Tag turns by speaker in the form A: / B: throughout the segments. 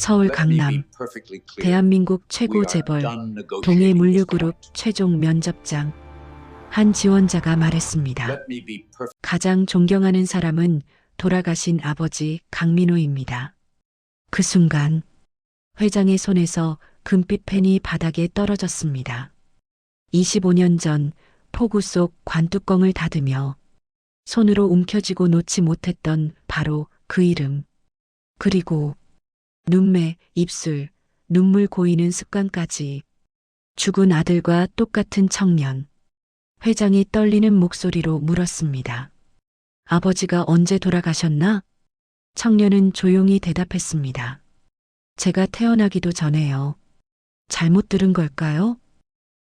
A: 서울 강남, 대한민국 최고 재벌, 동해 물류그룹 최종 면접장. 한 지원자가 말했습니다. 가장 존경하는 사람은 돌아가신 아버지 강민호입니다. 그 순간 회장의 손에서 금빛 펜이 바닥에 떨어졌습니다. 25년 전 폭우 속 관뚜껑을 닫으며 손으로 움켜쥐고 놓지 못했던 바로 그 이름. 그리고 눈매, 입술, 눈물 고이는 습관까지. 죽은 아들과 똑같은 청년. 회장이 떨리는 목소리로 물었습니다. 아버지가 언제 돌아가셨나? 청년은 조용히 대답했습니다. 제가 태어나기도 전에요. 잘못 들은 걸까요?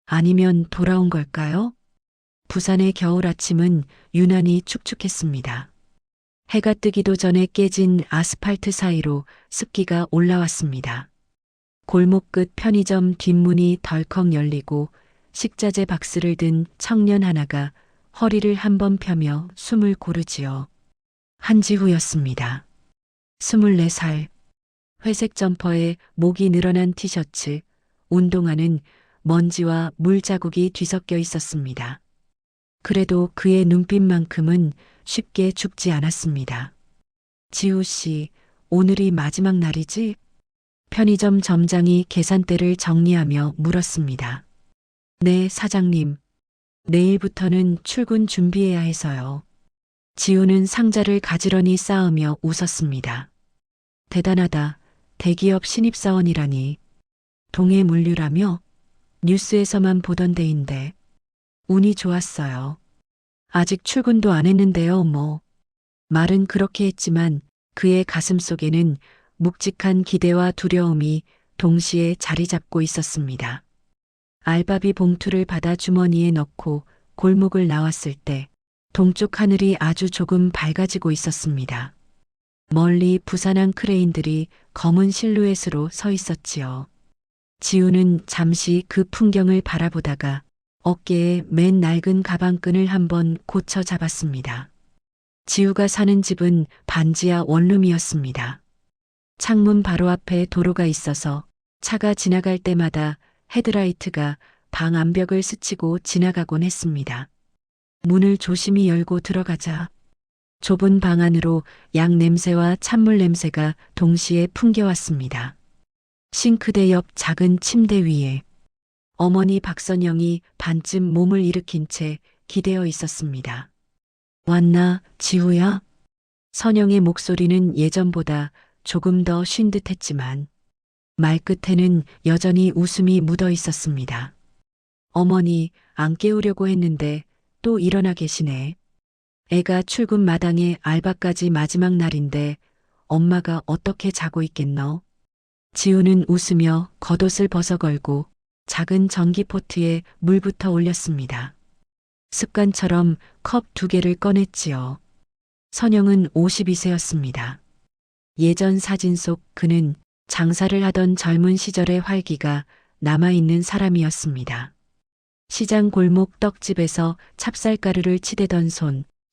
A: 아니면 돌아온 걸까요? 부산의 겨울 아침은 유난히 축축했습니다. 해가 뜨기도 전에 깨진 아스팔트 사이로 습기가 올라왔습니다. 골목 끝 편의점 뒷문이 덜컥 열리고 식자재 박스를 든 청년 하나가 허리를 한번 펴며 숨을 고르지요. 한지후였습니다. 24살. 회색 점퍼에 목이 늘어난 티셔츠, 운동화는 먼지와 물자국이 뒤섞여 있었습니다. 그래도 그의 눈빛만큼은 쉽게 죽지 않았습니다. 지우 씨, 오늘이 마지막 날이지? 편의점 점장이 계산대를 정리하며 물었습니다. 네, 사장님. 내일부터는 출근 준비해야 해서요. 지우는 상자를 가지런히 쌓으며 웃었습니다. 대단하다. 대기업 신입사원이라니. 동해 물류라며? 뉴스에서만 보던 데인데. 운이 좋았어요. 아직 출근도 안 했는데요, 뭐. 말은 그렇게 했지만 그의 가슴 속에는 묵직한 기대와 두려움이 동시에 자리 잡고 있었습니다. 알바비 봉투를 받아 주머니에 넣고 골목을 나왔을 때 동쪽 하늘이 아주 조금 밝아지고 있었습니다. 멀리 부산항 크레인들이 검은 실루엣으로 서 있었지요. 지우는 잠시 그 풍경을 바라보다가 어깨에 맨 낡은 가방끈을 한번 고쳐 잡았습니다. 지우가 사는 집은 반지하 원룸이었습니다. 창문 바로 앞에 도로가 있어서 차가 지나갈 때마다 헤드라이트가 방 암벽을 스치고 지나가곤 했습니다. 문을 조심히 열고 들어가자 좁은 방 안으로 양 냄새와 찬물 냄새가 동시에 풍겨왔습니다. 싱크대 옆 작은 침대 위에 어머니 박선영이 반쯤 몸을 일으킨 채 기대어 있었습니다. 왔나, 지우야? 선영의 목소리는 예전보다 조금 더 쉰 듯했지만 말끝에는 여전히 웃음이 묻어 있었습니다. 어머니, 안 깨우려고 했는데 또 일어나 계시네. 애가 출근 마당에 알바까지 마지막 날인데 엄마가 어떻게 자고 있겠노? 지우는 웃으며 겉옷을 벗어 걸고 작은 전기포트에 물부터 올렸습니다. 습관처럼 컵 2개를 꺼냈지요. 선영은 52세였습니다. 예전 사진 속 그는 장사를 하던 젊은 시절의 활기가 남아있는 사람이었습니다. 시장 골목 떡집에서 찹쌀가루를 치대던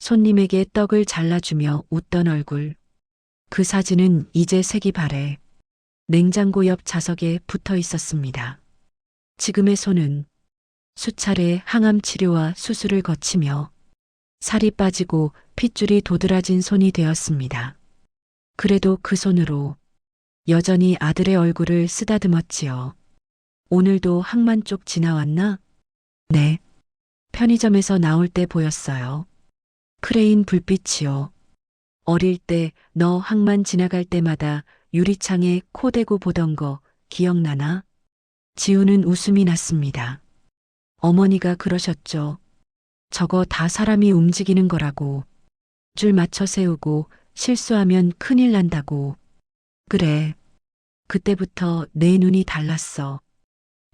A: 손님에게 떡을 잘라주며 웃던 얼굴. 그 사진은 이제 색이 바래 냉장고 옆 자석에 붙어 있었습니다. 지금의 손은 수차례 항암 치료와 수술을 거치며 살이 빠지고 핏줄이 도드라진 손이 되었습니다. 그래도 그 손으로 여전히 아들의 얼굴을 쓰다듬었지요. 오늘도 항만 쪽 지나왔나? 네. 편의점에서 나올 때 보였어요. 크레인 불빛이요. 어릴 때 너 항만 지나갈 때마다 유리창에 코 대고 보던 거 기억나나? 지우는 웃음이 났습니다. 어머니가 그러셨죠. 저거 다 사람이 움직이는 거라고. 줄 맞춰 세우고 실수하면 큰일 난다고. 그래. 그때부터 내 눈이 달랐어.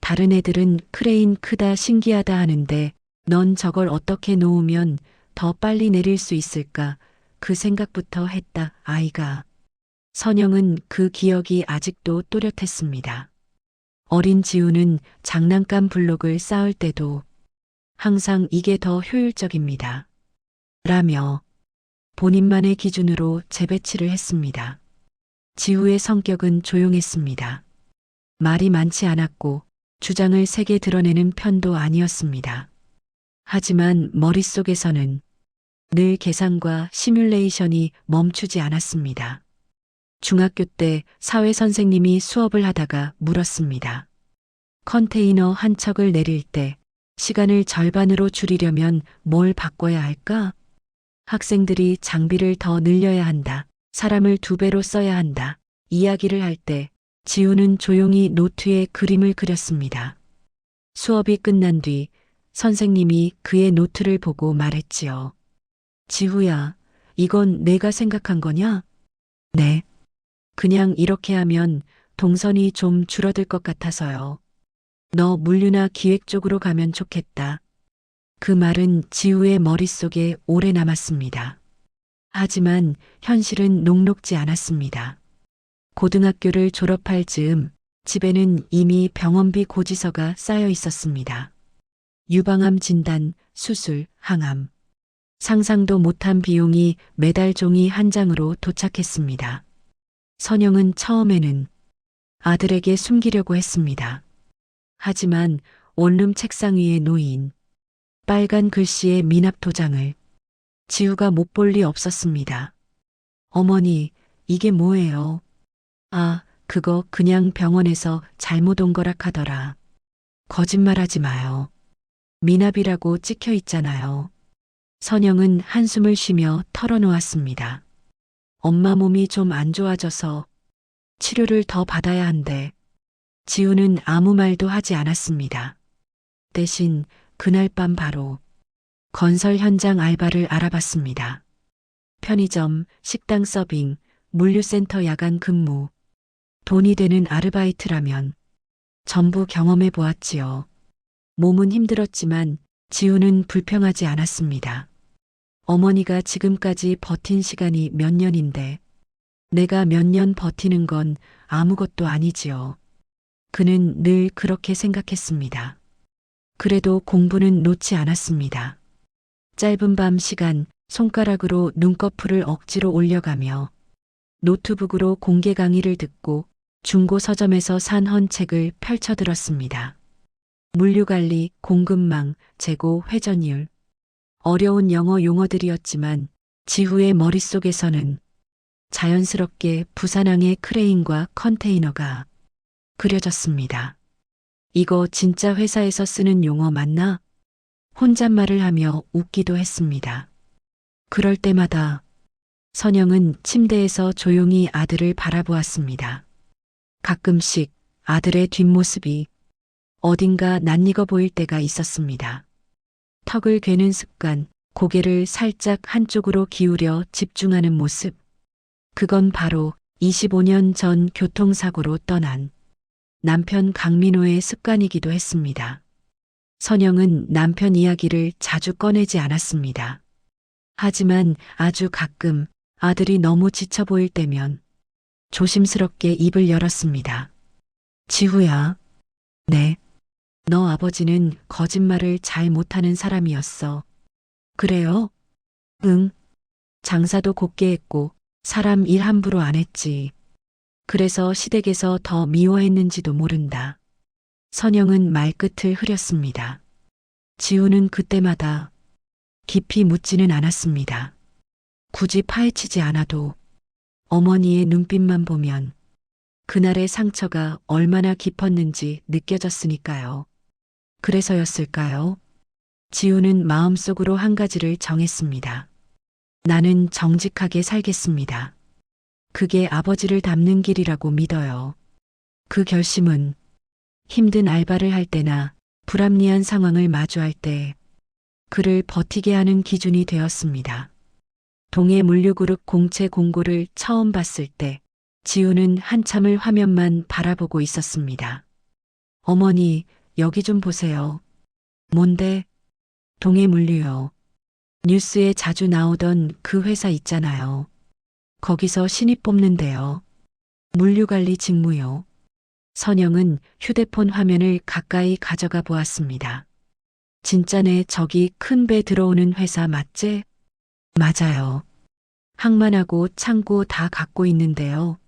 A: 다른 애들은 크레인 크다 신기하다 하는데 넌 저걸 어떻게 놓으면 더 빨리 내릴 수 있을까 그 생각부터 했다, 아이가. 선영은 그 기억이 아직도 또렷했습니다. 어린 지우는 장난감 블록을 쌓을 때도 항상 이게 더 효율적입니다. 라며 본인만의 기준으로 재배치를 했습니다. 지우의 성격은 조용했습니다. 말이 많지 않았고 주장을 세게 드러내는 편도 아니었습니다. 하지만 머릿속에서는 늘 계산과 시뮬레이션이 멈추지 않았습니다. 중학교 때 사회 선생님이 수업을 하다가 물었습니다. 컨테이너 한 척을 내릴 때 시간을 절반으로 줄이려면 뭘 바꿔야 할까? 학생들이 장비를 더 늘려야 한다. 사람을 2배로 써야 한다. 이야기를 할 때 지우는 조용히 노트에 그림을 그렸습니다. 수업이 끝난 뒤 선생님이 그의 노트를 보고 말했지요. 지우야, 이건 내가 생각한 거냐? 네. 그냥 이렇게 하면 동선이 좀 줄어들 것 같아서요. 너 물류나 기획 쪽으로 가면 좋겠다. 그 말은 지우의 머릿속에 오래 남았습니다. 하지만 현실은 녹록지 않았습니다. 고등학교를 졸업할 즈음 집에는 이미 병원비 고지서가 쌓여 있었습니다. 유방암 진단, 수술, 항암. 상상도 못한 비용이 매달 종이 한 장으로 도착했습니다. 선영은 처음에는 아들에게 숨기려고 했습니다. 하지만 원룸 책상 위에 놓인 빨간 글씨의 미납 도장을 지우가 못 볼 리 없었습니다. 어머니, 이게 뭐예요? 아, 그거 그냥 병원에서 잘못 온 거라 하더라. 거짓말하지 마요. 미납이라고 찍혀 있잖아요. 선영은 한숨을 쉬며 털어놓았습니다. 엄마 몸이 좀 안 좋아져서 치료를 더 받아야 한대. 지우는 아무 말도 하지 않았습니다. 대신 그날 밤 바로 건설 현장 알바를 알아봤습니다. 편의점, 식당 서빙, 물류센터 야간 근무. 돈이 되는 아르바이트라면 전부 경험해 보았지요. 몸은 힘들었지만 지우는 불평하지 않았습니다. 어머니가 지금까지 버틴 시간이 몇 년인데 내가 몇 년 버티는 건 아무것도 아니지요. 그는 늘 그렇게 생각했습니다. 그래도 공부는 놓지 않았습니다. 짧은 밤 시간 손가락으로 눈꺼풀을 억지로 올려가며 노트북으로 공개 강의를 듣고 중고 서점에서 산 헌책을 펼쳐들었습니다. 물류관리, 공급망, 재고, 회전율. 어려운 영어 용어들이었지만 지후의 머릿속에서는 자연스럽게 부산항의 크레인과 컨테이너가 그려졌습니다. 이거 진짜 회사에서 쓰는 용어 맞나? 혼잣말을 하며 웃기도 했습니다. 그럴 때마다 선영은 침대에서 조용히 아들을 바라보았습니다. 가끔씩 아들의 뒷모습이 어딘가 낯익어 보일 때가 있었습니다. 턱을 괴는 습관, 고개를 살짝 한쪽으로 기울여 집중하는 모습. 그건 바로 25년 전 교통사고로 떠난 남편 강민호의 습관이기도 했습니다. 선영은 남편 이야기를 자주 꺼내지 않았습니다. 하지만 아주 가끔 아들이 너무 지쳐 보일 때면 조심스럽게 입을 열었습니다. 지후야. 네. 너 아버지는 거짓말을 잘 못하는 사람이었어. 그래요? 응. 장사도 곱게 했고 사람 일 함부로 안 했지. 그래서 시댁에서 더 미워했는지도 모른다. 선영은 말끝을 흐렸습니다. 지우는 그때마다 깊이 묻지는 않았습니다. 굳이 파헤치지 않아도 어머니의 눈빛만 보면 그날의 상처가 얼마나 깊었는지 느껴졌으니까요. 그래서였을까요? 지우는 마음속으로 한 가지를 정했습니다. 나는 정직하게 살겠습니다. 그게 아버지를 닮는 길이라고 믿어요. 그 결심은 힘든 알바를 할 때나 불합리한 상황을 마주할 때 그를 버티게 하는 기준이 되었습니다. 동해 물류그룹 공채 공고를 처음 봤을 때 지우는 한참을 화면만 바라보고 있었습니다. 어머니, 여기 좀 보세요. 뭔데? 동해 물류요. 뉴스에 자주 나오던 그 회사 있잖아요. 거기서 신입 뽑는데요. 물류관리 직무요. 선영은 휴대폰 화면을 가까이 가져가 보았습니다. 진짜네, 저기 큰 배 들어오는 회사 맞지? 맞아요. 항만하고 창고 다 갖고 있는데요.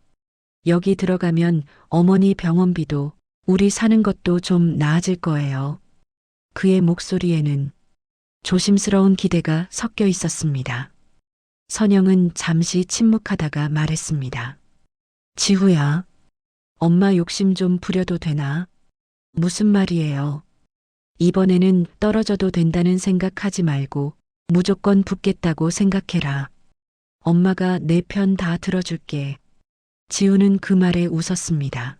A: 여기 들어가면 어머니 병원비도 우리 사는 것도 좀 나아질 거예요. 그의 목소리에는 조심스러운 기대가 섞여 있었습니다. 선영은 잠시 침묵하다가 말했습니다. 지후야, 엄마 욕심 좀 부려도 되나? 무슨 말이에요? 이번에는 떨어져도 된다는 생각하지 말고 무조건 붙겠다고 생각해라. 엄마가 내 편 다 들어줄게. 지우는 그 말에 웃었습니다.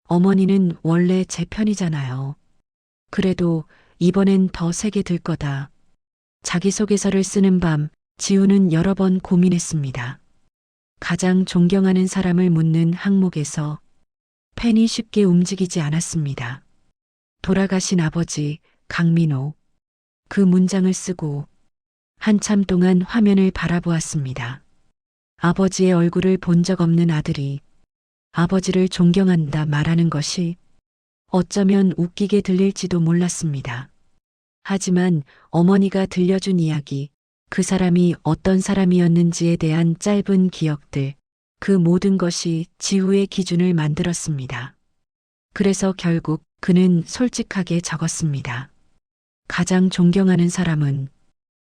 A: 어머니는 원래 제 편이잖아요. 그래도 이번엔 더 세게 들 거다. 자기소개서를 쓰는 밤 지우는 여러 번 고민했습니다. 가장 존경하는 사람을 묻는 항목에서 펜이 쉽게 움직이지 않았습니다. 돌아가신 아버지 강민호. 그 문장을 쓰고 한참 동안 화면을 바라보았습니다. 아버지의 얼굴을 본 적 없는 아들이 아버지를 존경한다 말하는 것이 어쩌면 웃기게 들릴지도 몰랐습니다. 하지만 어머니가 들려준 이야기, 그 사람이 어떤 사람이었는지에 대한 짧은 기억들, 그 모든 것이 지우의 기준을 만들었습니다. 그래서 결국 그는 솔직하게 적었습니다. 가장 존경하는 사람은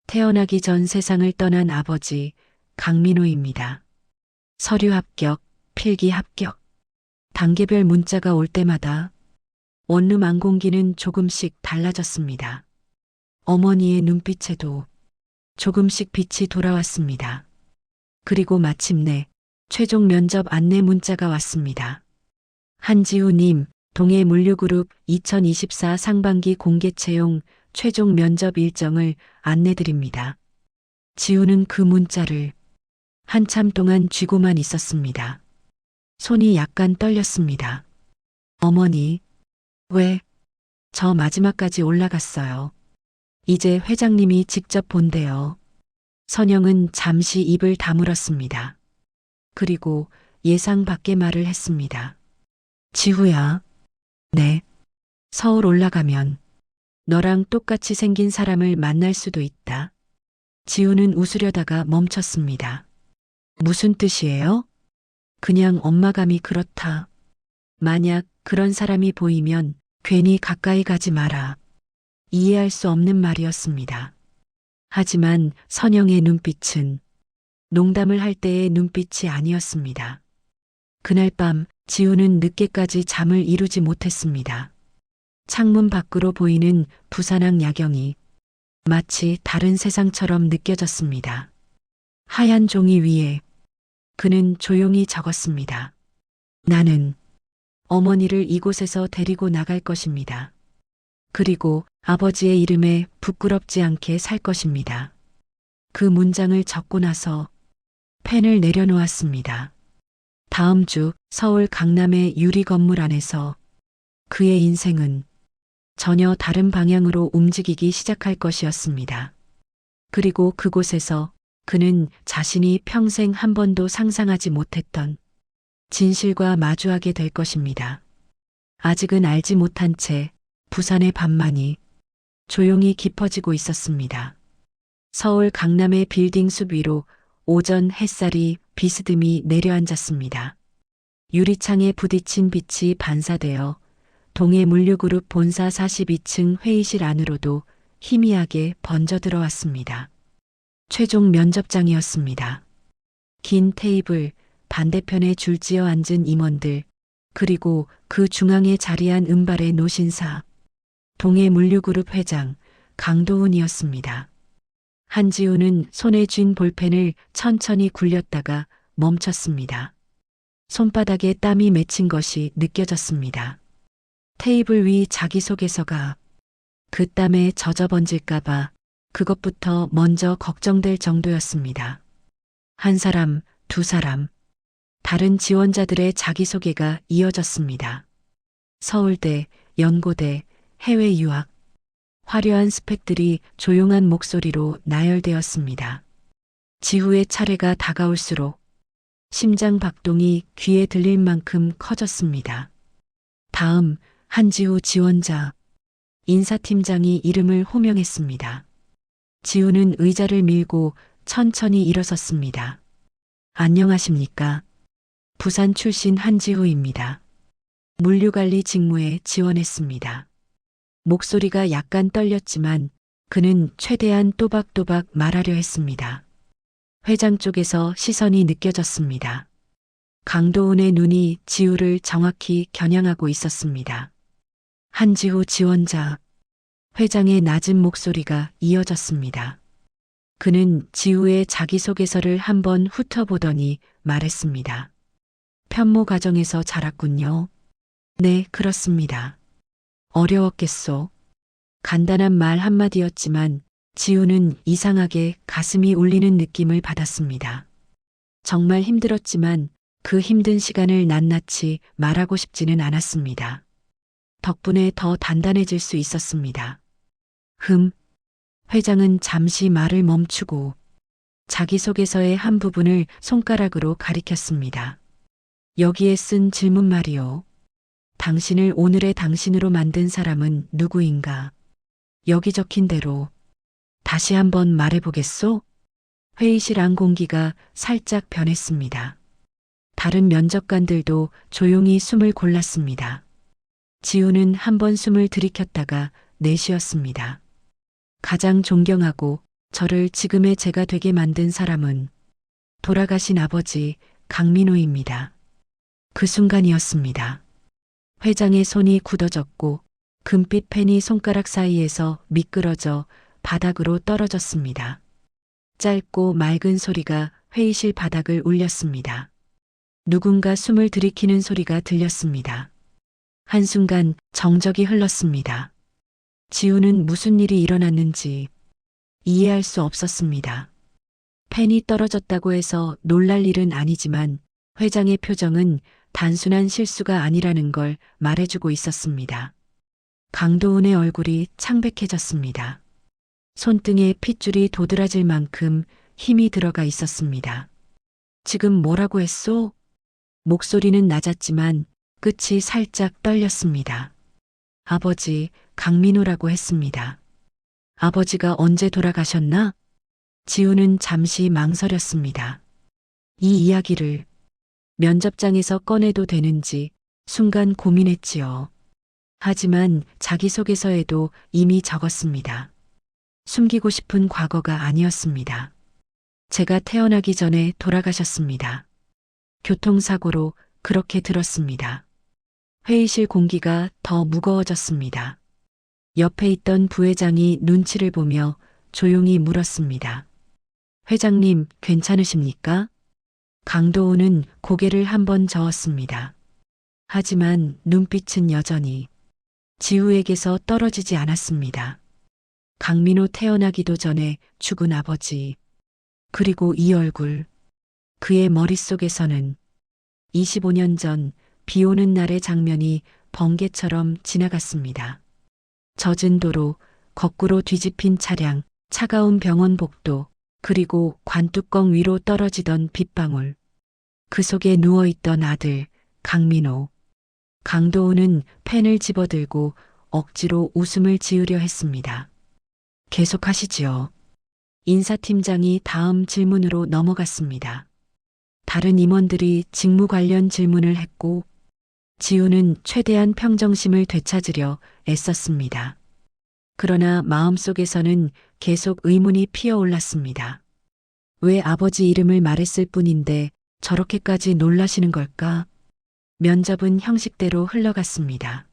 A: 태어나기 전 세상을 떠난 아버지 강민호입니다. 서류 합격, 필기 합격. 단계별 문자가 올 때마다 원룸 안공기는 조금씩 달라졌습니다. 어머니의 눈빛에도 조금씩 빛이 돌아왔습니다. 그리고 마침내 최종 면접 안내 문자가 왔습니다. 한지우님, 동해물류그룹 2024 상반기 공개 채용 최종 면접 일정을 안내드립니다. 지우는 그 문자를 한참 동안 쥐고만 있었습니다. 손이 약간 떨렸습니다. 어머니, 왜? 저 마지막까지 올라갔어요. 이제 회장님이 직접 본대요. 선영은 잠시 입을 다물었습니다. 그리고 예상 밖의 말을 했습니다. 지후야. 네. 서울 올라가면 너랑 똑같이 생긴 사람을 만날 수도 있다. 지우는 웃으려다가 멈췄습니다. 무슨 뜻이에요? 그냥 엄마감이 그렇다. 만약 그런 사람이 보이면 괜히 가까이 가지 마라. 이해할 수 없는 말이었습니다. 하지만 선영의 눈빛은 농담을 할 때의 눈빛이 아니었습니다. 그날 밤 지우는 늦게까지 잠을 이루지 못했습니다. 창문 밖으로 보이는 부산항 야경이 마치 다른 세상처럼 느껴졌습니다. 하얀 종이 위에 그는 조용히 적었습니다. 나는 어머니를 이곳에서 데리고 나갈 것입니다. 그리고 아버지의 이름에 부끄럽지 않게 살 것입니다. 그 문장을 적고 나서 펜을 내려놓았습니다. 다음 주 서울 강남의 유리 건물 안에서 그의 인생은 전혀 다른 방향으로 움직이기 시작할 것이었습니다. 그리고 그곳에서 그는 자신이 평생 한 번도 상상하지 못했던 진실과 마주하게 될 것입니다. 아직은 알지 못한 채 부산의 밤만이 조용히 깊어지고 있었습니다. 서울 강남의 빌딩 숲 위로 오전 햇살이 비스듬히 내려앉았습니다. 유리창에 부딪힌 빛이 반사되어 동해물류그룹 본사 42층 회의실 안으로도 희미하게 번져 들어왔습니다. 최종 면접장이었습니다. 긴 테이블, 반대편에 줄지어 앉은 임원들, 그리고 그 중앙에 자리한 은발의 노신사, 동해물류그룹 회장 강도훈이었습니다. 한지우는 손에 쥔 볼펜을 천천히 굴렸다가 멈췄습니다. 손바닥에 땀이 맺힌 것이 느껴졌습니다. 테이블 위 자기소개서가 그 땀에 젖어 번질까봐 그것부터 먼저 걱정될 정도였습니다. 한 사람, 두 사람, 다른 지원자들의 자기소개가 이어졌습니다. 서울대, 연고대, 해외 유학, 화려한 스펙들이 조용한 목소리로 나열되었습니다. 지후의 차례가 다가올수록 심장 박동이 귀에 들릴 만큼 커졌습니다. 다음 한지우 지원자, 인사팀장이 이름을 호명했습니다. 지우는 의자를 밀고 천천히 일어섰습니다. 안녕하십니까? 부산 출신 한지우입니다. 물류관리 직무에 지원했습니다. 목소리가 약간 떨렸지만 그는 최대한 또박또박 말하려 했습니다. 회장 쪽에서 시선이 느껴졌습니다. 강도은의 눈이 지우를 정확히 겨냥하고 있었습니다. 한지우 지원자. 회장의 낮은 목소리가 이어졌습니다. 그는 지우의 자기소개서를 한번 훑어보더니 말했습니다. 편모 가정에서 자랐군요. 네, 그렇습니다. 어려웠겠소. 간단한 말 한마디였지만 지우는 이상하게 가슴이 울리는 느낌을 받았습니다. 정말 힘들었지만 그 힘든 시간을 낱낱이 말하고 싶지는 않았습니다. 덕분에 더 단단해질 수 있었습니다. 회장은 잠시 말을 멈추고 자기소개서의 한 부분을 손가락으로 가리켰습니다. 여기에 쓴 질문말이요. 당신을 오늘의 당신으로 만든 사람은 누구인가? 여기 적힌 대로 다시 한번 말해보겠소? 회의실 안 공기가 살짝 변했습니다. 다른 면접관들도 조용히 숨을 골랐습니다. 지우는 한번 숨을 들이켰다가 내쉬었습니다. 가장 존경하고 저를 지금의 제가 되게 만든 사람은 돌아가신 아버지 강민호입니다. 그 순간이었습니다. 회장의 손이 굳어졌고 금빛 펜이 손가락 사이에서 미끄러져 바닥으로 떨어졌습니다. 짧고 맑은 소리가 회의실 바닥을 울렸습니다. 누군가 숨을 들이키는 소리가 들렸습니다. 한순간 정적이 흘렀습니다. 지우는 무슨 일이 일어났는지 이해할 수 없었습니다. 펜이 떨어졌다고 해서 놀랄 일은 아니지만 회장의 표정은 단순한 실수가 아니라는 걸 말해주고 있었습니다. 강도은의 얼굴이 창백해졌습니다. 손등에 핏줄이 도드라질 만큼 힘이 들어가 있었습니다. 지금 뭐라고 했소? 목소리는 낮았지만 끝이 살짝 떨렸습니다. 아버지, 강민호라고 했습니다. 아버지가 언제 돌아가셨나? 지우는 잠시 망설였습니다. 이 이야기를 면접장에서 꺼내도 되는지 순간 고민했지요. 하지만 자기소개서에도 이미 적었습니다. 숨기고 싶은 과거가 아니었습니다. 제가 태어나기 전에 돌아가셨습니다. 교통사고로 그렇게 들었습니다. 회의실 공기가 더 무거워졌습니다. 옆에 있던 부회장이 눈치를 보며 조용히 물었습니다. 회장님, 괜찮으십니까? 강도우는 고개를 한번 저었습니다. 하지만 눈빛은 여전히 지우에게서 떨어지지 않았습니다. 강민호 태어나기도 전에 죽은 아버지, 그리고 이 얼굴, 그의 머릿속에서는 25년 전 비 오는 날의 장면이 번개처럼 지나갔습니다. 젖은 도로, 거꾸로 뒤집힌 차량, 차가운 병원 복도, 그리고 관뚜껑 위로 떨어지던 빗방울. 그 속에 누워있던 아들, 강민호. 강도우는 펜을 집어들고 억지로 웃음을 지으려 했습니다. 계속하시지요. 인사팀장이 다음 질문으로 넘어갔습니다. 다른 임원들이 직무 관련 질문을 했고 지우는 최대한 평정심을 되찾으려 애썼습니다. 그러나 마음속에서는 계속 의문이 피어올랐습니다. 왜 아버지 이름을 말했을 뿐인데 저렇게까지 놀라시는 걸까? 면접은 형식대로 흘러갔습니다.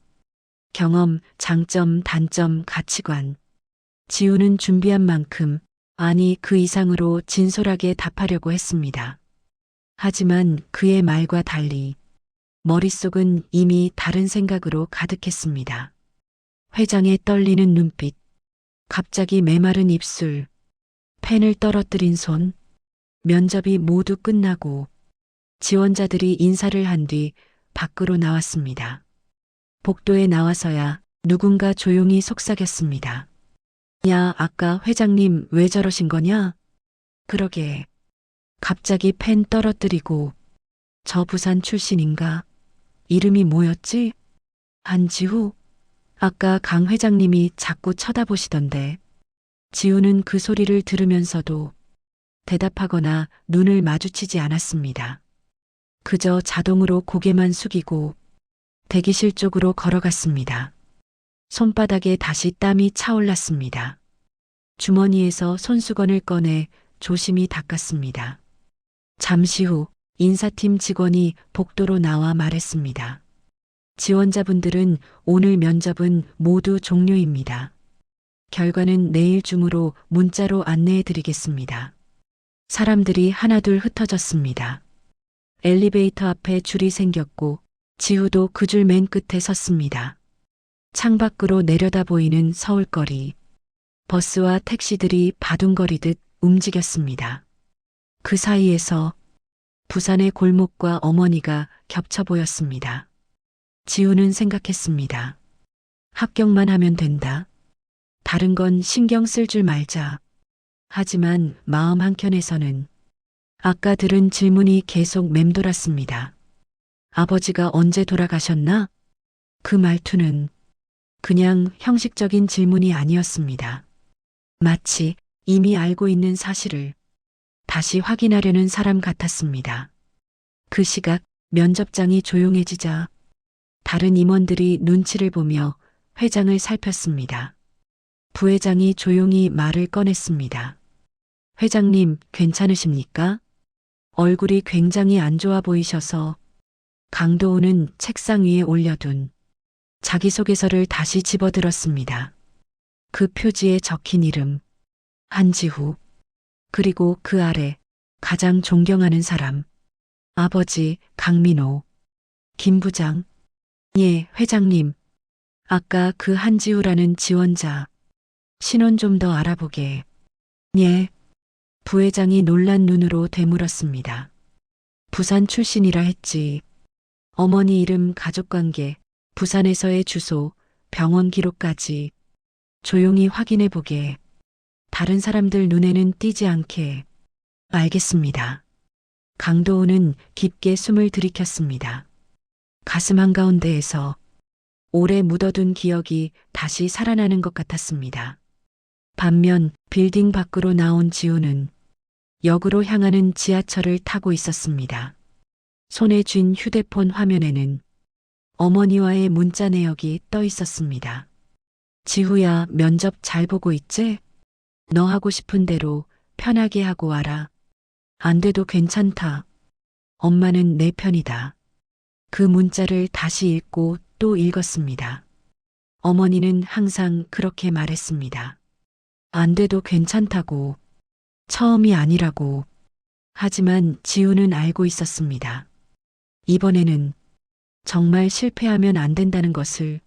A: 경험, 장점, 단점, 가치관. 지우는 준비한 만큼, 아니 그 이상으로 진솔하게 답하려고 했습니다. 하지만 그의 말과 달리 머릿속은 이미 다른 생각으로 가득했습니다. 회장의 떨리는 눈빛, 갑자기 메마른 입술, 펜을 떨어뜨린 손, 면접이 모두 끝나고 지원자들이 인사를 한 뒤 밖으로 나왔습니다. 복도에 나와서야 누군가 조용히 속삭였습니다. 야, 아까 회장님 왜 저러신 거냐? 그러게. 갑자기 펜 떨어뜨리고 저 부산 출신인가? 이름이 뭐였지? 한지우? 아까 강 회장님이 자꾸 쳐다보시던데. 지우는 그 소리를 들으면서도 대답하거나 눈을 마주치지 않았습니다. 그저 자동으로 고개만 숙이고 대기실 쪽으로 걸어갔습니다. 손바닥에 다시 땀이 차올랐습니다. 주머니에서 손수건을 꺼내 조심히 닦았습니다. 잠시 후 인사팀 직원이 복도로 나와 말했습니다. 지원자분들은 오늘 면접은 모두 종료입니다. 결과는 내일 중으로 문자로 안내해 드리겠습니다. 사람들이 하나둘 흩어졌습니다. 엘리베이터 앞에 줄이 생겼고 지우도 그 줄 맨 끝에 섰습니다. 창밖으로 내려다 보이는 서울거리. 버스와 택시들이 바둥거리듯 움직였습니다. 그 사이에서 부산의 골목과 어머니가 겹쳐 보였습니다. 지우는 생각했습니다. 합격만 하면 된다. 다른 건 신경 쓸 줄 말자. 하지만 마음 한켠에서는 아까 들은 질문이 계속 맴돌았습니다. 아버지가 언제 돌아가셨나? 그 말투는 그냥 형식적인 질문이 아니었습니다. 마치 이미 알고 있는 사실을 다시 확인하려는 사람 같았습니다. 그 시각 면접장이 조용해지자 다른 임원들이 눈치를 보며 회장을 살폈습니다. 부회장이 조용히 말을 꺼냈습니다. 회장님, 괜찮으십니까? 얼굴이 굉장히 안 좋아 보이셔서 강도우는 책상 위에 올려둔 자기소개서를 다시 집어들었습니다. 그 표지에 적힌 이름, 한지후, 그리고 그 아래 가장 존경하는 사람, 아버지 강민호, 김 부장, 예, 회장님, 아까 그 한지우라는 지원자, 신원 좀 더 알아보게. 예, 부회장이 놀란 눈으로 되물었습니다. 부산 출신이라 했지. 어머니 이름, 가족관계, 부산에서의 주소, 병원 기록까지 조용히 확인해 보게. 다른 사람들 눈에는 띄지 않게. 알겠습니다. 강도우는 깊게 숨을 들이켰습니다. 가슴 한가운데에서 오래 묻어둔 기억이 다시 살아나는 것 같았습니다. 반면 빌딩 밖으로 나온 지우는 역으로 향하는 지하철을 타고 있었습니다. 손에 쥔 휴대폰 화면에는 어머니와의 문자 내역이 떠 있었습니다. 지후야, 면접 잘 보고 있지? 너 하고 싶은 대로 편하게 하고 와라. 안 돼도 괜찮다. 엄마는 내 편이다. 그 문자를 다시 읽고 또 읽었습니다. 어머니는 항상 그렇게 말했습니다. 안 돼도 괜찮다고. 처음이 아니라고. 하지만 지우는 알고 있었습니다. 이번에는 정말 실패하면 안 된다는 것을.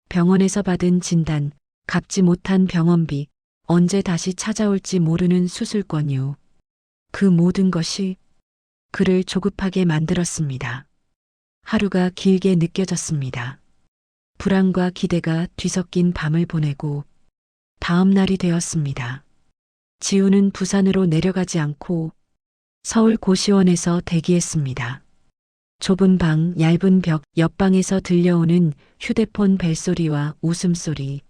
A: 병원에서 받은 진단, 갚지 못한 병원비, 언제 다시 찾아올지 모르는 수술권유. 그 모든 것이 그를 조급하게 만들었습니다. 하루가 길게 느껴졌습니다. 불안과 기대가 뒤섞인 밤을 보내고 다음 날이 되었습니다. 지우는 부산으로 내려가지 않고 서울 고시원에서 대기했습니다. 좁은 방, 얇은 벽, 옆방에서 들려오는 휴대폰 벨소리와 웃음소리.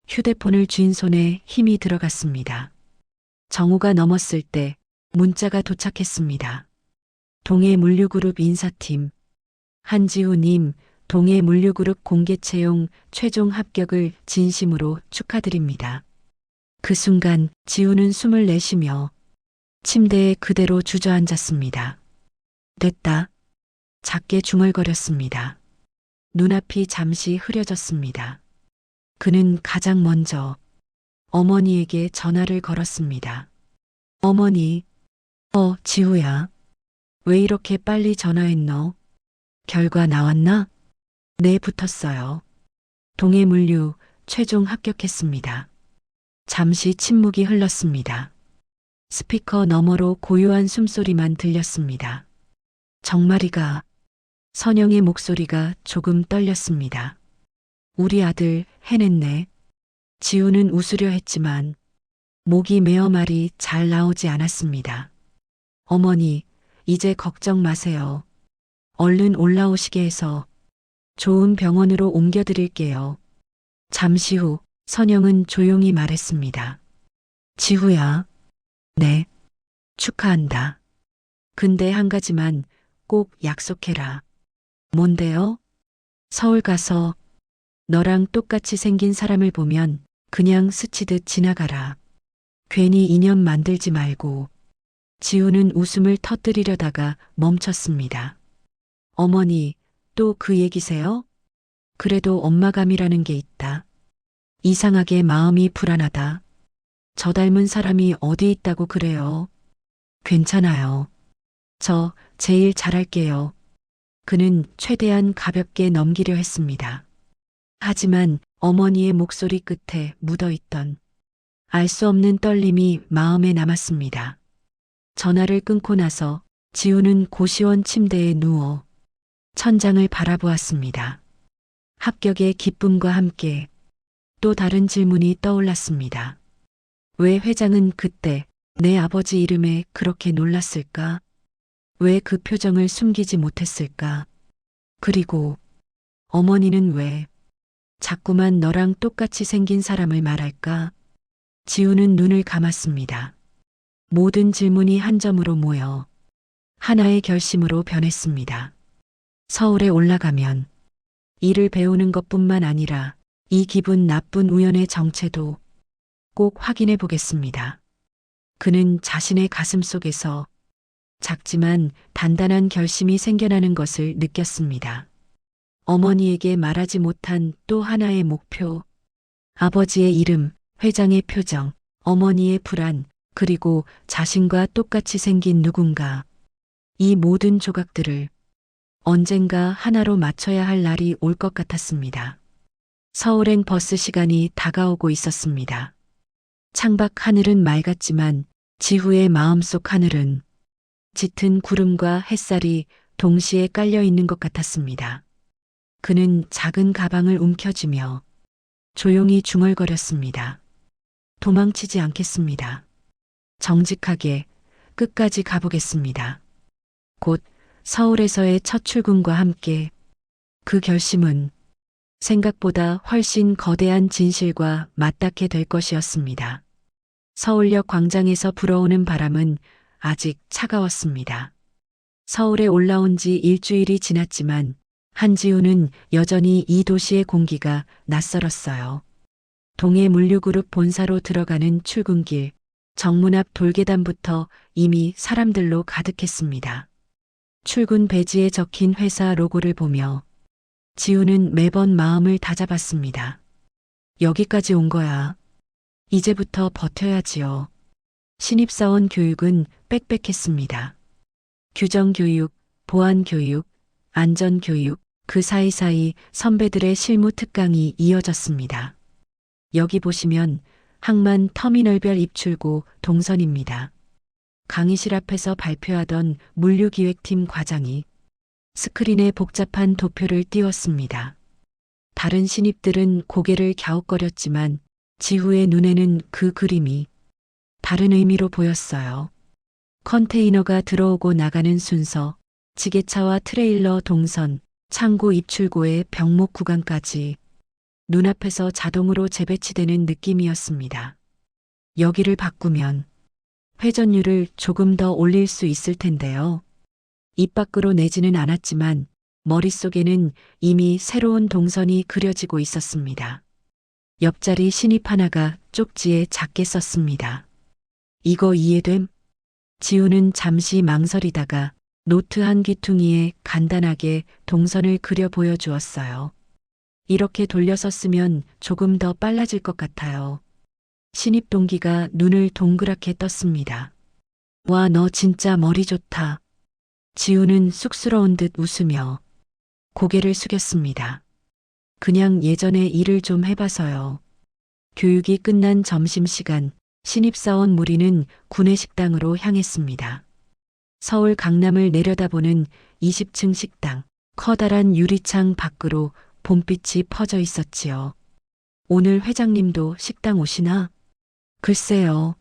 A: 휴대폰을 쥔 손에 힘이 들어갔습니다. 정오가 넘었을 때 문자가 도착했습니다. 동해물류그룹 인사팀. 한지우님, 동해물류그룹 공개채용 최종 합격을 진심으로 축하드립니다. 그 순간 지우는 숨을 내쉬며 침대에 그대로 주저앉았습니다. 됐다. 작게 중얼거렸습니다. 눈앞이 잠시 흐려졌습니다. 그는 가장 먼저 어머니에게 전화를 걸었습니다. 어머니, 지우야. 왜 이렇게 빨리 전화했노? 결과 나왔나? 네, 붙었어요. 동해물류 최종 합격했습니다. 잠시 침묵이 흘렀습니다. 스피커 너머로 고요한 숨소리만 들렸습니다. 정말이가. 선영의 목소리가 조금 떨렸습니다. 우리 아들 해냈네. 지우는 웃으려 했지만 목이 메어 말이 잘 나오지 않았습니다. 어머니, 이제 걱정 마세요. 얼른 올라오시게 해서 좋은 병원으로 옮겨드릴게요. 잠시 후 선영은 조용히 말했습니다. 지후야. 네. 축하한다. 근데 한 가지만 꼭 약속해라. 뭔데요? 서울 가서 너랑 똑같이 생긴 사람을 보면 그냥 스치듯 지나가라. 괜히 인연 만들지 말고. 지우는 웃음을 터뜨리려다가 멈췄습니다. 어머니, 또 그 얘기세요? 그래도 엄마감이라는 게 있다. 이상하게 마음이 불안하다. 저 닮은 사람이 어디 있다고 그래요? 괜찮아요. 저 제일 잘할게요. 그는 최대한 가볍게 넘기려 했습니다. 하지만 어머니의 목소리 끝에 묻어있던 알 수 없는 떨림이 마음에 남았습니다. 전화를 끊고 나서 지우는 고시원 침대에 누워 천장을 바라보았습니다. 합격의 기쁨과 함께 또 다른 질문이 떠올랐습니다. 왜 회장은 그때 내 아버지 이름에 그렇게 놀랐을까? 왜 그 표정을 숨기지 못했을까? 그리고 어머니는 왜 자꾸만 너랑 똑같이 생긴 사람을 말할까? 지우는 눈을 감았습니다. 모든 질문이 한 점으로 모여 하나의 결심으로 변했습니다. 서울에 올라가면 일을 배우는 것뿐만 아니라 이 기분 나쁜 우연의 정체도 꼭 확인해 보겠습니다. 그는 자신의 가슴 속에서 작지만 단단한 결심이 생겨나는 것을 느꼈습니다. 어머니에게 말하지 못한 또 하나의 목표. 아버지의 이름, 회장의 표정, 어머니의 불안, 그리고 자신과 똑같이 생긴 누군가. 이 모든 조각들을 언젠가 하나로 맞춰야 할 날이 올 것 같았습니다. 서울행 버스 시간이 다가오고 있었습니다. 창밖 하늘은 맑았지만 지후의 마음속 하늘은 짙은 구름과 햇살이 동시에 깔려 있는 것 같았습니다. 그는 작은 가방을 움켜쥐며 조용히 중얼거렸습니다. 도망치지 않겠습니다. 정직하게 끝까지 가보겠습니다. 곧 서울에서의 첫 출근과 함께 그 결심은 생각보다 훨씬 거대한 진실과 맞닿게 될 것이었습니다. 서울역 광장에서 불어오는 바람은 아직 차가웠습니다. 서울에 올라온 지 일주일이 지났지만 한지우는 여전히 이 도시의 공기가 낯설었어요. 동해 물류그룹 본사로 들어가는 출근길, 정문 앞 돌계단부터 이미 사람들로 가득했습니다. 출근 배지에 적힌 회사 로고를 보며 지우는 매번 마음을 다잡았습니다. 여기까지 온 거야. 이제부터 버텨야지요. 신입사원 교육은 빽빽했습니다. 규정교육, 보안교육, 안전교육, 그 사이사이 선배들의 실무 특강이 이어졌습니다. 여기 보시면 항만 터미널별 입출고 동선입니다. 강의실 앞에서 발표하던 물류기획팀 과장이 스크린에 복잡한 도표를 띄웠습니다. 다른 신입들은 고개를 갸웃거렸지만 지후의 눈에는 그 그림이 다른 의미로 보였어요. 컨테이너가 들어오고 나가는 순서, 지게차와 트레일러 동선, 창고 입출고의 병목 구간까지 눈앞에서 자동으로 재배치되는 느낌이었습니다. 여기를 바꾸면 회전율을 조금 더 올릴 수 있을 텐데요. 입 밖으로 내지는 않았지만 머릿속에는 이미 새로운 동선이 그려지고 있었습니다. 옆자리 신입 하나가 쪽지에 작게 썼습니다. 이거 이해됨? 지우는 잠시 망설이다가 노트 한 귀퉁이에 간단하게 동선을 그려 보여주었어요. 이렇게 돌려서 쓰면 조금 더 빨라질 것 같아요. 신입 동기가 눈을 동그랗게 떴습니다. 와, 너 진짜 머리 좋다. 지우는 쑥스러운 듯 웃으며 고개를 숙였습니다. 그냥 예전에 일을 좀 해봐서요. 교육이 끝난 점심시간, 신입사원 무리는 구내식당으로 향했습니다. 서울 강남을 내려다보는 20층 식당, 커다란 유리창 밖으로 봄빛이 퍼져 있었지요. 오늘 회장님도 식당 오시나? 글쎄요.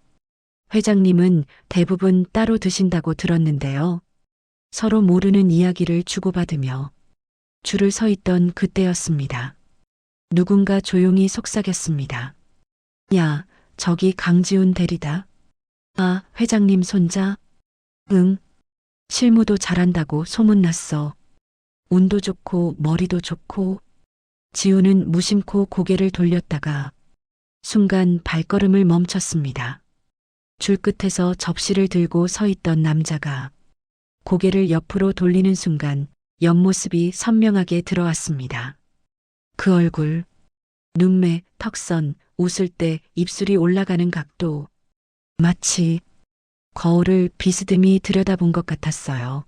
A: 회장님은 대부분 따로 드신다고 들었는데요. 서로 모르는 이야기를 주고받으며 줄을 서 있던 그때였습니다. 누군가 조용히 속삭였습니다. 야, 저기 강지훈 대리다. 아, 회장님 손자? 응. 실무도 잘한다고 소문났어. 운도 좋고 머리도 좋고. 지우는 무심코 고개를 돌렸다가 순간 발걸음을 멈췄습니다. 줄 끝에서 접시를 들고 서 있던 남자가 고개를 옆으로 돌리는 순간 옆모습이 선명하게 들어왔습니다. 그 얼굴, 눈매, 턱선, 웃을 때 입술이 올라가는 각도, 마치 거울을 비스듬히 들여다본 것 같았어요.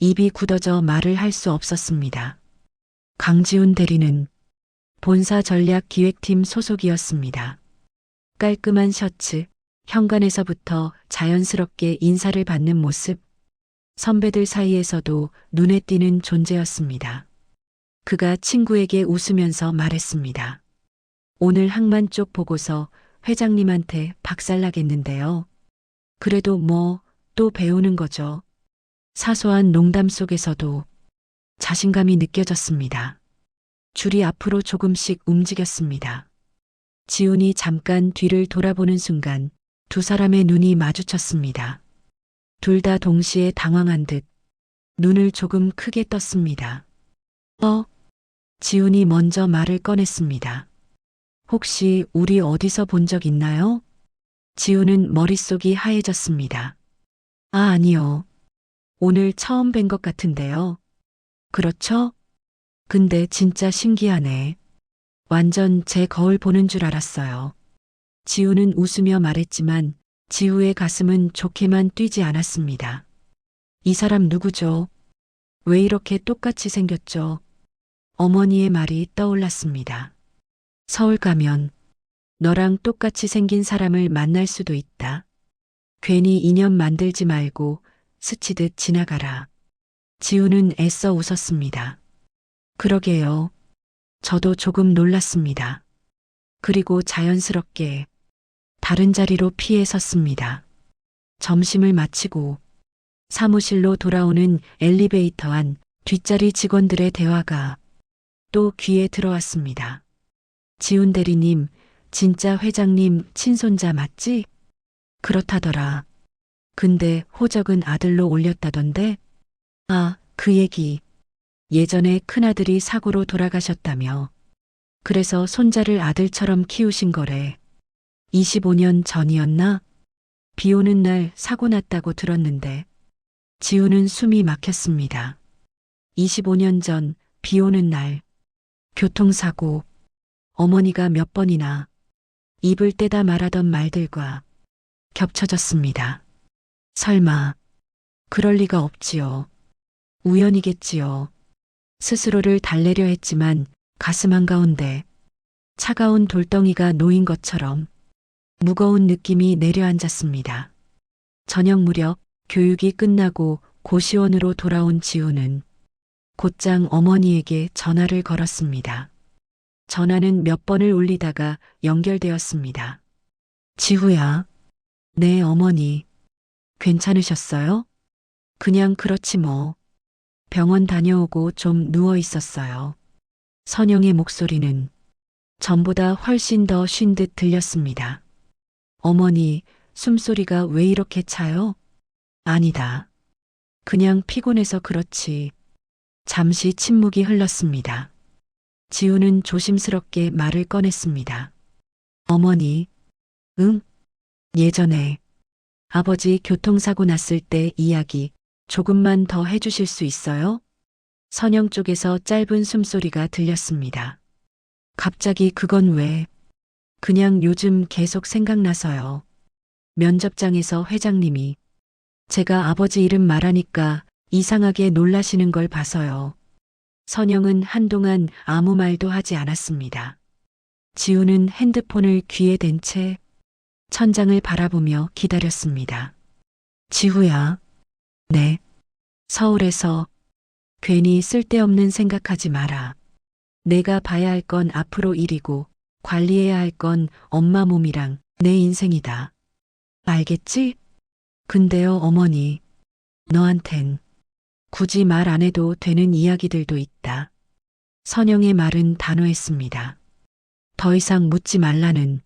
A: 입이 굳어져 말을 할 수 없었습니다. 강지훈 대리는 본사 전략기획팀 소속이었습니다. 깔끔한 셔츠, 현관에서부터 자연스럽게 인사를 받는 모습, 선배들 사이에서도 눈에 띄는 존재였습니다. 그가 친구에게 웃으면서 말했습니다. 오늘 항만 쪽 보고서 회장님한테 박살나겠는데요. 그래도 뭐 또 배우는 거죠. 사소한 농담 속에서도 자신감이 느껴졌습니다. 줄이 앞으로 조금씩 움직였습니다. 지훈이 잠깐 뒤를 돌아보는 순간 두 사람의 눈이 마주쳤습니다. 둘 다 동시에 당황한 듯 눈을 조금 크게 떴습니다. 지훈이 먼저 말을 꺼냈습니다. 혹시 우리 어디서 본 적 있나요? 지훈은 머릿속이 하얘졌습니다. 아니요. 오늘 처음 뵌 것 같은데요. 그렇죠? 근데 진짜 신기하네. 완전 제 거울 보는 줄 알았어요. 지우는 웃으며 말했지만 지우의 가슴은 좋게만 뛰지 않았습니다. 이 사람 누구죠? 왜 이렇게 똑같이 생겼죠? 어머니의 말이 떠올랐습니다. 서울 가면 너랑 똑같이 생긴 사람을 만날 수도 있다. 괜히 인연 만들지 말고 스치듯 지나가라. 지우는 애써 웃었습니다. 그러게요. 저도 조금 놀랐습니다. 그리고 자연스럽게 다른 자리로 피해 섰습니다. 점심을 마치고 사무실로 돌아오는 엘리베이터 안 뒷자리 직원들의 대화가 또 귀에 들어왔습니다. 지훈 대리님, 진짜 회장님 친손자 맞지? 그렇다더라. 근데 호적은 아들로 올렸다던데? 그 얘기. 예전에 큰아들이 사고로 돌아가셨다며. 그래서 손자를 아들처럼 키우신 거래. 25년 전이었나? 비 오는 날 사고 났다고 들었는데. 지우는 숨이 막혔습니다. 25년 전 비 오는 날. 교통사고. 어머니가 몇 번이나 입을 떼다 말하던 말들과 겹쳐졌습니다. 설마 그럴 리가 없지요. 우연이겠지요. 스스로를 달래려 했지만 가슴 한가운데 차가운 돌덩이가 놓인 것처럼 무거운 느낌이 내려앉았습니다. 저녁 무렵 교육이 끝나고 고시원으로 돌아온 지우는 곧장 어머니에게 전화를 걸었습니다. 전화는 몇 번을 울리다가 연결되었습니다. 지우야. 네, 어머니. 괜찮으셨어요? 그냥 그렇지 뭐. 병원 다녀오고 좀 누워 있었어요. 선영의 목소리는 전보다 훨씬 더 쉰 듯 들렸습니다. 어머니, 숨소리가 왜 이렇게 차요? 아니다. 그냥 피곤해서 그렇지. 잠시 침묵이 흘렀습니다. 지우는 조심스럽게 말을 꺼냈습니다. 어머니, 응? 예전에 아버지 교통사고 났을 때 이야기 조금만 더 해주실 수 있어요? 선영 쪽에서 짧은 숨소리가 들렸습니다. 갑자기 그건 왜? 그냥 요즘 계속 생각나서요. 면접장에서 회장님이 제가 아버지 이름 말하니까 이상하게 놀라시는 걸 봐서요. 선영은 한동안 아무 말도 하지 않았습니다. 지우는 핸드폰을 귀에 댄 채 천장을 바라보며 기다렸습니다. 지우야. 네. 서울에서 괜히 쓸데없는 생각하지 마라. 내가 봐야 할 건 앞으로 일이고 관리해야 할 건 엄마 몸이랑 내 인생이다. 알겠지? 근데요, 어머니. 너한텐 굳이 말 안 해도 되는 이야기들도 있다. 선영의 말은 단호했습니다. 더 이상 묻지 말라는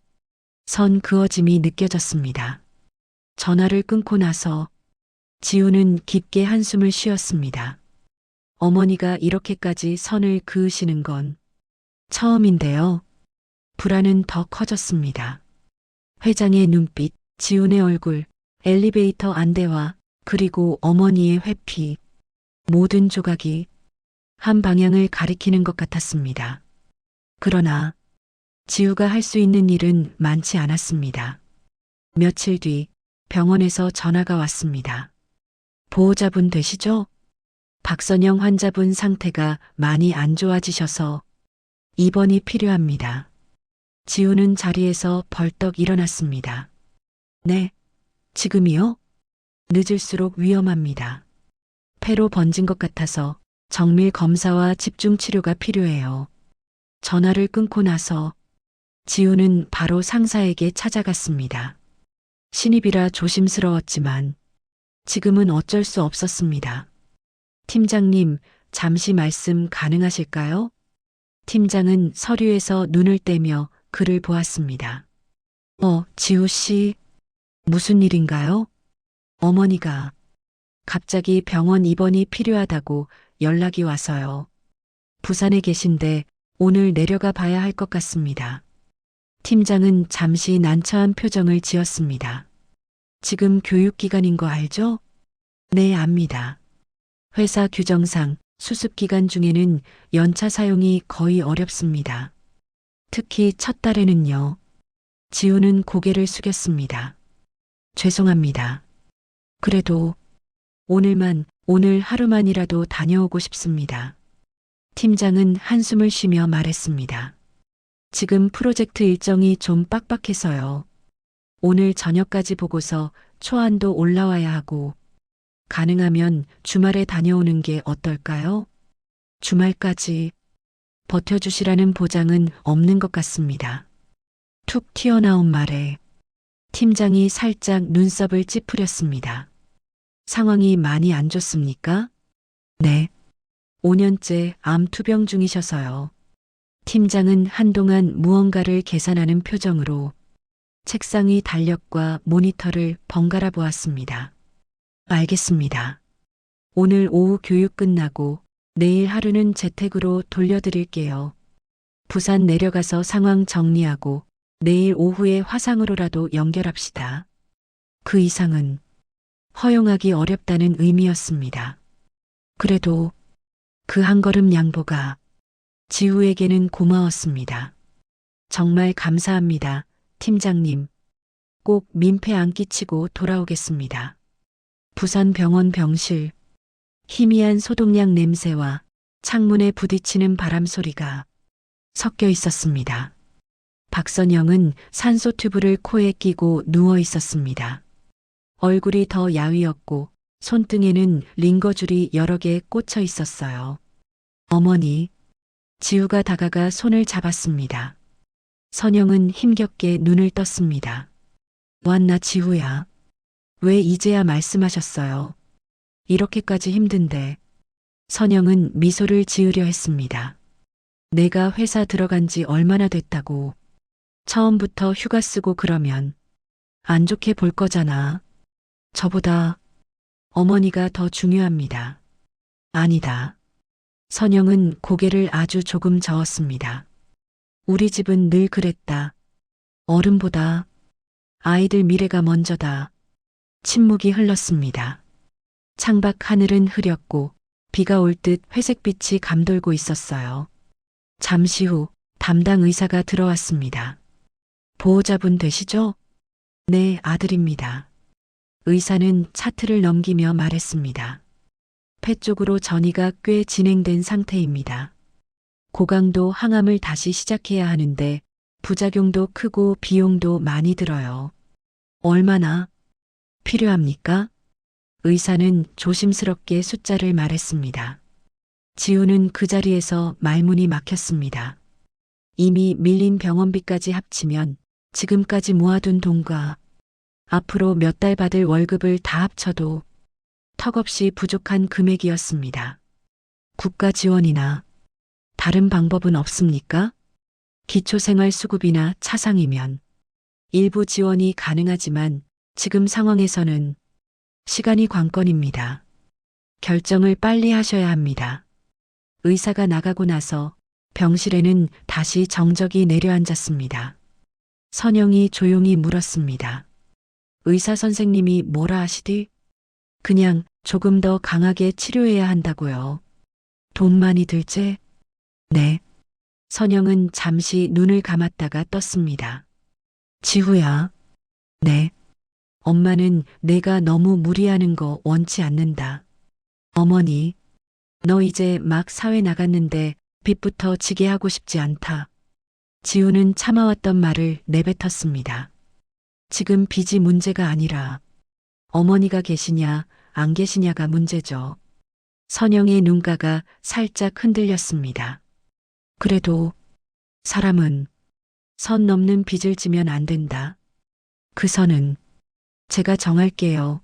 A: 선 그어짐이 느껴졌습니다. 전화를 끊고 나서 지우는 깊게 한숨을 쉬었습니다. 어머니가 이렇게까지 선을 그으시는 건 처음인데요. 불안은 더 커졌습니다. 회장의 눈빛, 지훈의 얼굴, 엘리베이터 안대와 그리고 어머니의 회피. 모든 조각이 한 방향을 가리키는 것 같았습니다. 그러나 지우가 할 수 있는 일은 많지 않았습니다. 며칠 뒤 병원에서 전화가 왔습니다. 보호자분 되시죠? 박선영 환자분 상태가 많이 안 좋아지셔서 입원이 필요합니다. 지우는 자리에서 벌떡 일어났습니다. 네, 지금이요? 늦을수록 위험합니다. 폐로 번진 것 같아서 정밀 검사와 집중 치료가 필요해요. 전화를 끊고 나서 지우는 바로 상사에게 찾아갔습니다. 신입이라 조심스러웠지만 지금은 어쩔 수 없었습니다. 팀장님, 잠시 말씀 가능하실까요? 팀장은 서류에서 눈을 떼며 글을 보았습니다. 지우 씨, 무슨 일인가요? 어머니가 갑자기 병원 입원이 필요하다고 연락이 와서요. 부산에 계신데 오늘 내려가 봐야 할 것 같습니다. 팀장은 잠시 난처한 표정을 지었습니다. 지금 교육기간인 거 알죠? 네, 압니다. 회사 규정상 수습기간 중에는 연차 사용이 거의 어렵습니다. 특히 첫 달에는요. 지우는 고개를 숙였습니다. 죄송합니다. 그래도 오늘 하루만이라도 다녀오고 싶습니다. 팀장은 한숨을 쉬며 말했습니다. 지금 프로젝트 일정이 좀 빡빡해서요. 오늘 저녁까지 보고서 초안도 올라와야 하고 가능하면 주말에 다녀오는 게 어떨까요? 주말까지 버텨주시라는 보장은 없는 것 같습니다. 툭 튀어나온 말에 팀장이 살짝 눈썹을 찌푸렸습니다. 상황이 많이 안 좋습니까? 네. 5년째 암 투병 중이셔서요. 팀장은 한동안 무언가를 계산하는 표정으로 책상 위 달력과 모니터를 번갈아 보았습니다. 알겠습니다. 오늘 오후 교육 끝나고 내일 하루는 재택으로 돌려드릴게요. 부산 내려가서 상황 정리하고 내일 오후에 화상으로라도 연결합시다. 그 이상은 허용하기 어렵다는 의미였습니다. 그래도 그 한 걸음 양보가 지우에게는 고마웠습니다. 정말 감사합니다, 팀장님. 꼭 민폐 안 끼치고 돌아오겠습니다. 부산 병원 병실, 희미한 소독약 냄새와 창문에 부딪히는 바람 소리가 섞여 있었습니다. 박선영은 산소 튜브를 코에 끼고 누워 있었습니다. 얼굴이 더 야위었고 손등에는 링거줄이 여러 개 꽂혀 있었어요. 어머니, 지우가 다가가 손을 잡았습니다. 선영은 힘겹게 눈을 떴습니다. 왔나 지우야. 왜 이제야 말씀하셨어요? 이렇게까지 힘든데. 선영은 미소를 지으려 했습니다. 내가 회사 들어간 지 얼마나 됐다고. 처음부터 휴가 쓰고 그러면 안 좋게 볼 거잖아. 저보다 어머니가 더 중요합니다. 아니다. 선영은 고개를 아주 조금 저었습니다. 우리 집은 늘 그랬다. 어른보다 아이들 미래가 먼저다. 침묵이 흘렀습니다. 창밖 하늘은 흐렸고 비가 올 듯 회색빛이 감돌고 있었어요. 잠시 후 담당 의사가 들어왔습니다. 보호자분 되시죠? 네, 아들입니다. 의사는 차트를 넘기며 말했습니다. 폐 쪽으로 전이가 꽤 진행된 상태입니다. 고강도 항암을 다시 시작해야 하는데 부작용도 크고 비용도 많이 들어요. 얼마나 필요합니까? 의사는 조심스럽게 숫자를 말했습니다. 지우는 그 자리에서 말문이 막혔습니다. 이미 밀린 병원비까지 합치면 지금까지 모아둔 돈과 앞으로 몇 달 받을 월급을 다 합쳐도 턱없이 부족한 금액이었습니다. 국가 지원이나 다른 방법은 없습니까? 기초생활수급이나 차상이면 일부 지원이 가능하지만 지금 상황에서는 시간이 관건입니다. 결정을 빨리 하셔야 합니다. 의사가 나가고 나서 병실에는 다시 정적이 내려앉았습니다. 선영이 조용히 물었습니다. 의사 선생님이 뭐라 하시디? 그냥 조금 더 강하게 치료해야 한다고요. 돈 많이 들제? 네. 선영은 잠시 눈을 감았다가 떴습니다. 지후야. 네. 엄마는 내가 너무 무리하는 거 원치 않는다. 어머니, 너 이제 막 사회 나갔는데 빚부터 지게 하고 싶지 않다. 지우는 참아왔던 말을 내뱉었습니다. 지금 빚이 문제가 아니라 어머니가 계시냐 안 계시냐가 문제죠. 선영의 눈가가 살짝 흔들렸습니다. 그래도 사람은 선 넘는 빚을 지면 안 된다. 그 선은 제가 정할게요.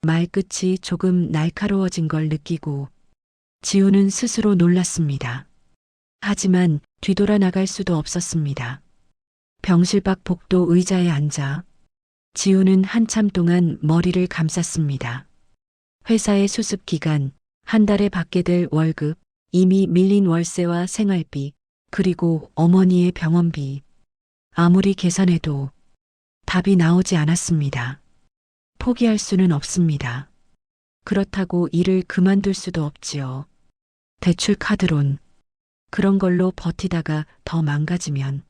A: 말끝이 조금 날카로워진 걸 느끼고 지우는 스스로 놀랐습니다. 하지만 뒤돌아 나갈 수도 없었습니다. 병실 밖 복도 의자에 앉아 지우는 한참 동안 머리를 감쌌습니다. 회사의 수습 기간, 한 달에 받게 될 월급, 이미 밀린 월세와 생활비, 그리고 어머니의 병원비. 아무리 계산해도 답이 나오지 않았습니다. 포기할 수는 없습니다. 그렇다고 일을 그만둘 수도 없지요. 대출 카드론. 그런 걸로 버티다가 더 망가지면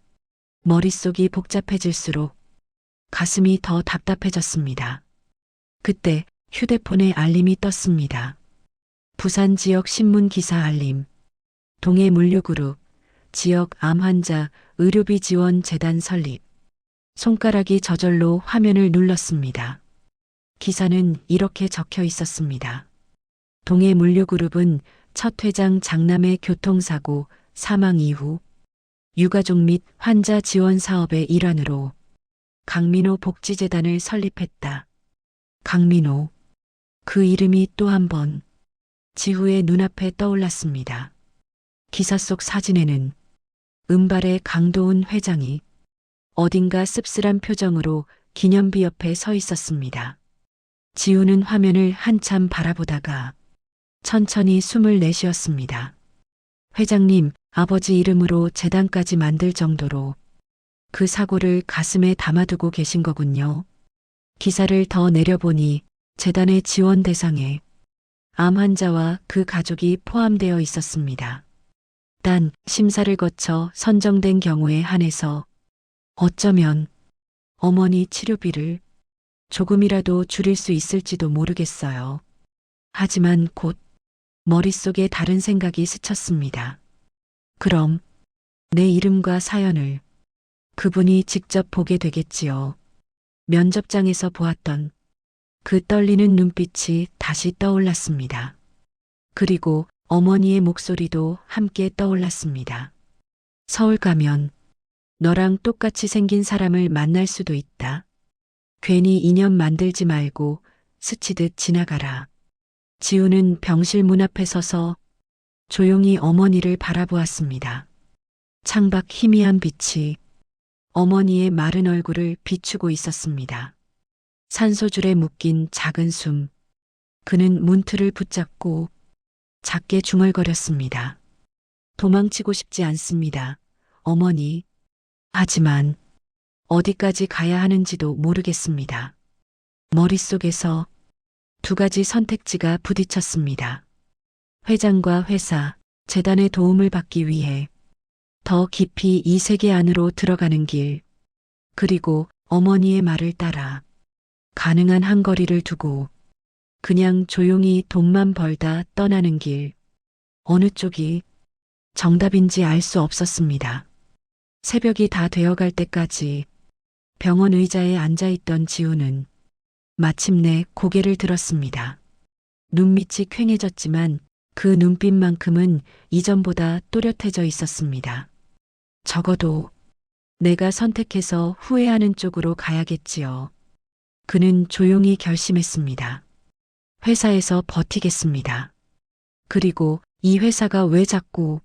A: 머릿속이 복잡해질수록 가슴이 더 답답해졌습니다. 그때 휴대폰에 알림이 떴습니다. 부산 지역 신문 기사 알림. 동해 물류그룹 지역 암 환자 의료비 지원 재단 설립. 손가락이 저절로 화면을 눌렀습니다. 기사는 이렇게 적혀 있었습니다. 동해 물류그룹은 첫 회장 장남의 교통사고 사망 이후 유가족 및 환자 지원 사업의 일환으로 강민호 복지재단을 설립했다. 강민호. 그 이름이 또 한 번 지후의 눈앞에 떠올랐습니다. 기사 속 사진에는 은발의 강도훈 회장이 어딘가 씁쓸한 표정으로 기념비 옆에 서 있었습니다. 지우는 화면을 한참 바라보다가 천천히 숨을 내쉬었습니다. 회장님, 아버지 이름으로 재단까지 만들 정도로 그 사고를 가슴에 담아두고 계신 거군요. 기사를 더 내려보니 재단의 지원 대상에 암 환자와 그 가족이 포함되어 있었습니다. 단 심사를 거쳐 선정된 경우에 한해서 어쩌면 어머니 치료비를 조금이라도 줄일 수 있을지도 모르겠어요. 하지만 곧 머릿속에 다른 생각이 스쳤습니다. 그럼 내 이름과 사연을 그분이 직접 보게 되겠지요. 면접장에서 보았던 그 떨리는 눈빛이 다시 떠올랐습니다. 그리고 어머니의 목소리도 함께 떠올랐습니다. 서울 가면 너랑 똑같이 생긴 사람을 만날 수도 있다. 괜히 인연 만들지 말고 스치듯 지나가라. 지우는 병실 문 앞에 서서 조용히 어머니를 바라보았습니다. 창밖 희미한 빛이 어머니의 마른 얼굴을 비추고 있었습니다. 산소줄에 묶인 작은 숨. 그는 문틀을 붙잡고 작게 중얼거렸습니다. 도망치고 싶지 않습니다. 어머니. 하지만 어디까지 가야 하는지도 모르겠습니다. 머릿속에서 두 가지 선택지가 부딪혔습니다. 회장과 회사, 재단의 도움을 받기 위해 더 깊이 이 세계 안으로 들어가는 길, 그리고 어머니의 말을 따라 가능한 한 거리를 두고 그냥 조용히 돈만 벌다 떠나는 길. 어느 쪽이 정답인지 알 수 없었습니다. 새벽이 다 되어갈 때까지 병원 의자에 앉아있던 지우는 마침내 고개를 들었습니다. 눈밑이 퀭해졌지만 그 눈빛만큼은 이전보다 또렷해져 있었습니다. 적어도 내가 선택해서 후회하는 쪽으로 가야겠지요. 그는 조용히 결심했습니다. 회사에서 버티겠습니다. 그리고 이 회사가 왜 자꾸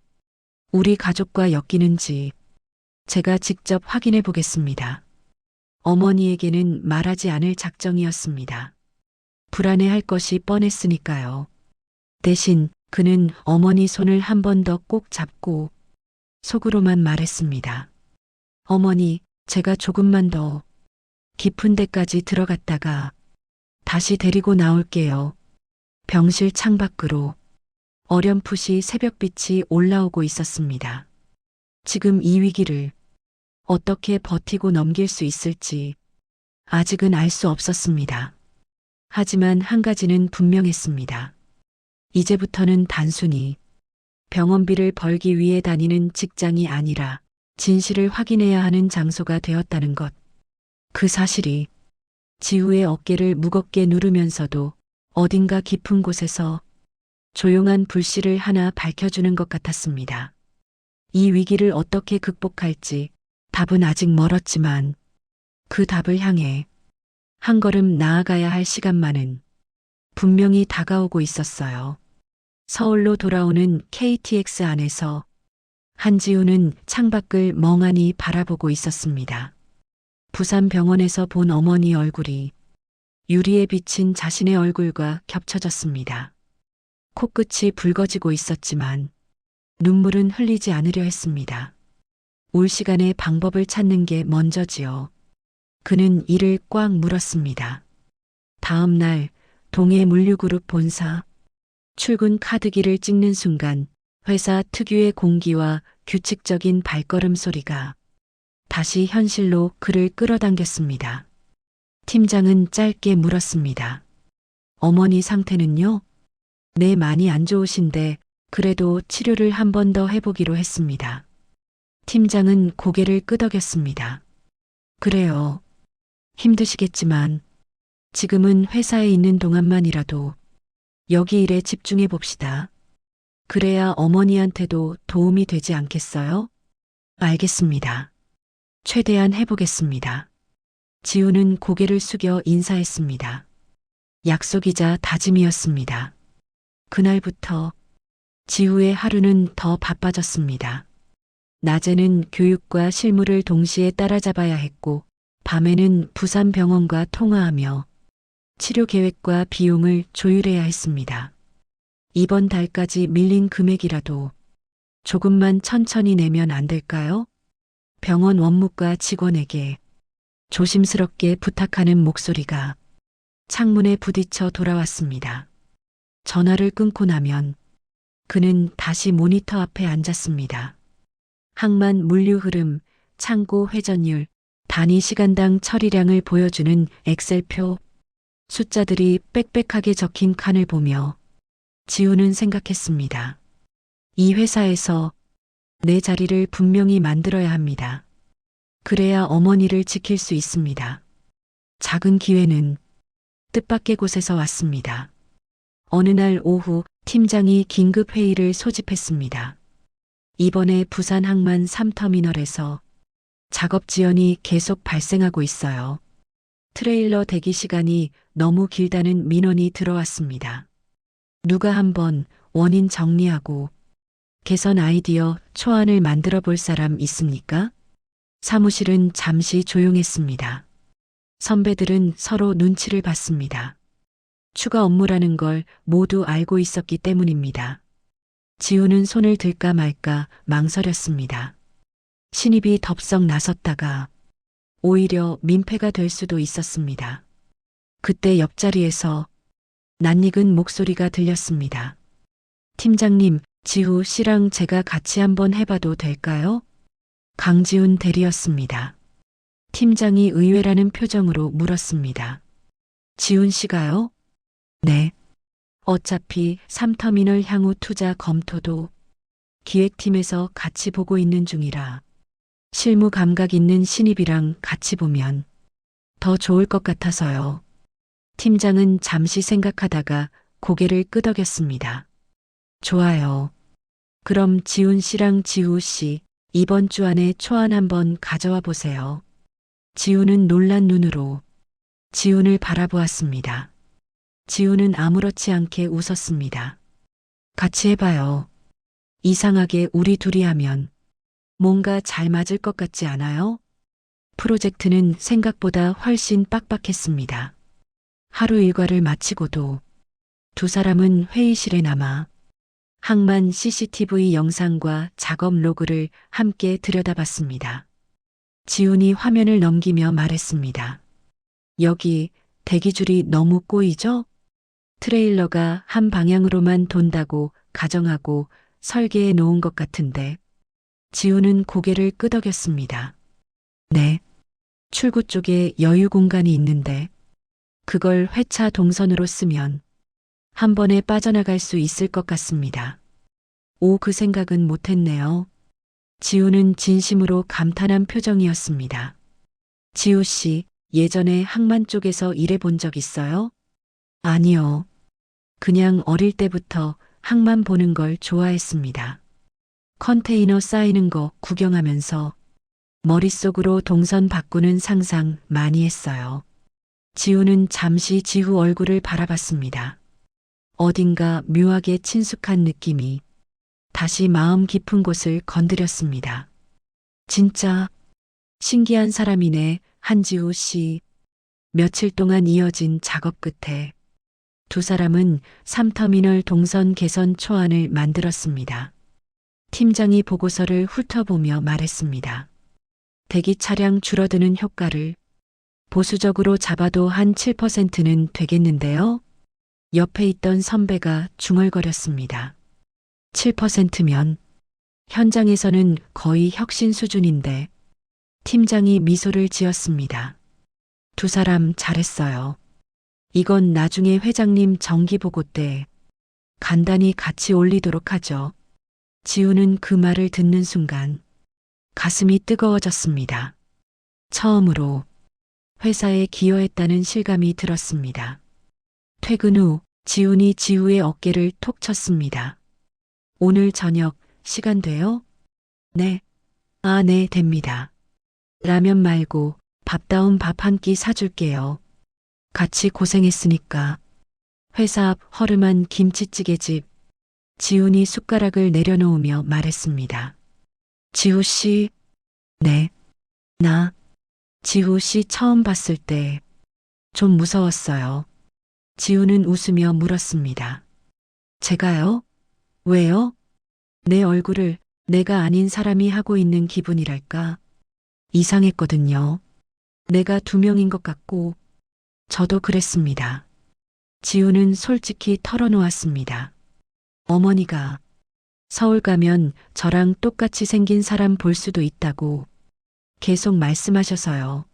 A: 우리 가족과 엮이는지 제가 직접 확인해 보겠습니다. 어머니에게는 말하지 않을 작정이었습니다. 불안해할 것이 뻔했으니까요. 대신 그는 어머니 손을 한 번 더 꼭 잡고 속으로만 말했습니다. 어머니, 제가 조금만 더 깊은 데까지 들어갔다가 다시 데리고 나올게요. 병실 창밖으로 어렴풋이 새벽빛이 올라오고 있었습니다. 지금 이 위기를 어떻게 버티고 넘길 수 있을지 아직은 알 수 없었습니다. 하지만 한 가지는 분명했습니다. 이제부터는 단순히 병원비를 벌기 위해 다니는 직장이 아니라 진실을 확인해야 하는 장소가 되었다는 것. 그 사실이 지우의 어깨를 무겁게 누르면서도 어딘가 깊은 곳에서 조용한 불씨를 하나 밝혀주는 것 같았습니다. 이 위기를 어떻게 극복할지 답은 아직 멀었지만 그 답을 향해 한 걸음 나아가야 할 시간만은 분명히 다가오고 있었어요. 서울로 돌아오는 KTX 안에서 한지우는 창밖을 멍하니 바라보고 있었습니다. 부산 병원에서 본 어머니 얼굴이 유리에 비친 자신의 얼굴과 겹쳐졌습니다. 코끝이 붉어지고 있었지만 눈물은 흘리지 않으려 했습니다. 올 시간에 방법을 찾는 게 먼저지요. 그는 이를 꽉 물었습니다. 다음 날 동해 물류그룹 본사 출근 카드기를 찍는 순간 회사 특유의 공기와 규칙적인 발걸음 소리가 다시 현실로 그를 끌어당겼습니다. 팀장은 짧게 물었습니다. 어머니 상태는요? 네, 많이 안 좋으신데 그래도 치료를 한 번 더 해보기로 했습니다. 팀장은 고개를 끄덕였습니다. 그래요. 힘드시겠지만 지금은 회사에 있는 동안만이라도 여기 일에 집중해 봅시다. 그래야 어머니한테도 도움이 되지 않겠어요? 알겠습니다. 최대한 해보겠습니다. 지우는 고개를 숙여 인사했습니다. 약속이자 다짐이었습니다. 그날부터 지우의 하루는 더 바빠졌습니다. 낮에는 교육과 실무를 동시에 따라잡아야 했고, 밤에는 부산 병원과 통화하며 치료 계획과 비용을 조율해야 했습니다. 이번 달까지 밀린 금액이라도 조금만 천천히 내면 안 될까요? 병원 원무과 직원에게 조심스럽게 부탁하는 목소리가 창문에 부딪혀 돌아왔습니다. 전화를 끊고 나면 그는 다시 모니터 앞에 앉았습니다. 항만 물류 흐름, 창고 회전율, 단위 시간당 처리량을 보여주는 엑셀표, 숫자들이 빽빽하게 적힌 칸을 보며 지우는 생각했습니다. 이 회사에서 내 자리를 분명히 만들어야 합니다. 그래야 어머니를 지킬 수 있습니다. 작은 기회는 뜻밖의 곳에서 왔습니다. 어느 날 오후 팀장이 긴급 회의를 소집했습니다. 이번에 부산 항만 3터미널에서 작업 지연이 계속 발생하고 있어요. 트레일러 대기 시간이 너무 길다는 민원이 들어왔습니다. 누가 한번 원인 정리하고 개선 아이디어 초안을 만들어 볼 사람 있습니까? 사무실은 잠시 조용했습니다. 선배들은 서로 눈치를 봤습니다. 추가 업무라는 걸 모두 알고 있었기 때문입니다. 지우는 손을 들까 말까 망설였습니다. 신입이 덥석 나섰다가 오히려 민폐가 될 수도 있었습니다. 그때 옆자리에서 낯익은 목소리가 들렸습니다. 팀장님, 지우 씨랑 제가 같이 한번 해봐도 될까요? 강지훈 대리였습니다. 팀장이 의외라는 표정으로 물었습니다. 지훈 씨가요? 네. 어차피 3터미널 향후 투자 검토도 기획팀에서 같이 보고 있는 중이라 실무 감각 있는 신입이랑 같이 보면 더 좋을 것 같아서요. 팀장은 잠시 생각하다가 고개를 끄덕였습니다. 좋아요. 그럼 지훈 씨랑 지우 씨 이번 주 안에 초안 한번 가져와 보세요. 지우는 놀란 눈으로 지훈을 바라보았습니다. 지우는 아무렇지 않게 웃었습니다. 같이 해봐요. 이상하게 우리 둘이 하면 뭔가 잘 맞을 것 같지 않아요? 프로젝트는 생각보다 훨씬 빡빡했습니다. 하루 일과를 마치고도 두 사람은 회의실에 남아 항만 CCTV 영상과 작업 로그를 함께 들여다봤습니다. 지훈이 화면을 넘기며 말했습니다. 여기 대기줄이 너무 꼬이죠? 트레일러가 한 방향으로만 돈다고 가정하고 설계해 놓은 것 같은데. 지훈은 고개를 끄덕였습니다. 네. 출구 쪽에 여유 공간이 있는데 그걸 회차 동선으로 쓰면 한 번에 빠져나갈 수 있을 것 같습니다. 오, 그 생각은 못했네요. 지우는 진심으로 감탄한 표정이었습니다. 지우 씨, 예전에 항만 쪽에서 일해 본 적 있어요? 아니요. 그냥 어릴 때부터 항만 보는 걸 좋아했습니다. 컨테이너 쌓이는 거 구경하면서 머릿속으로 동선 바꾸는 상상 많이 했어요. 지우는 잠시 지후 얼굴을 바라봤습니다. 어딘가 묘하게 친숙한 느낌이 다시 마음 깊은 곳을 건드렸습니다. 진짜 신기한 사람이네, 한지우 씨. 며칠 동안 이어진 작업 끝에 두 사람은 3터미널 동선 개선 초안을 만들었습니다. 팀장이 보고서를 훑어보며 말했습니다. 대기 차량 줄어드는 효과를 보수적으로 잡아도 한 7%는 되겠는데요? 옆에 있던 선배가 중얼거렸습니다. 7%면 현장에서는 거의 혁신 수준인데. 팀장이 미소를 지었습니다. 두 사람 잘했어요. 이건 나중에 회장님 정기보고 때 간단히 같이 올리도록 하죠. 지우는 그 말을 듣는 순간 가슴이 뜨거워졌습니다. 처음으로 회사에 기여했다는 실감이 들었습니다. 퇴근 후 지훈이 지우의 어깨를 톡 쳤습니다. 오늘 저녁 시간 돼요? 네. 아, 네, 됩니다. 라면 말고 밥다운 밥 한 끼 사줄게요. 같이 고생했으니까. 회사 앞 허름한 김치찌개집. 지훈이 숟가락을 내려놓으며 말했습니다. 지우 씨? 네. 나 지우 씨 처음 봤을 때 좀 무서웠어요. 지우는 웃으며 물었습니다. 제가요? 왜요? 내 얼굴을 내가 아닌 사람이 하고 있는 기분이랄까? 이상했거든요. 내가 두 명인 것 같고. 저도 그랬습니다. 지우는 솔직히 털어놓았습니다. 어머니가 서울 가면 저랑 똑같이 생긴 사람 볼 수도 있다고 계속 말씀하셔서요.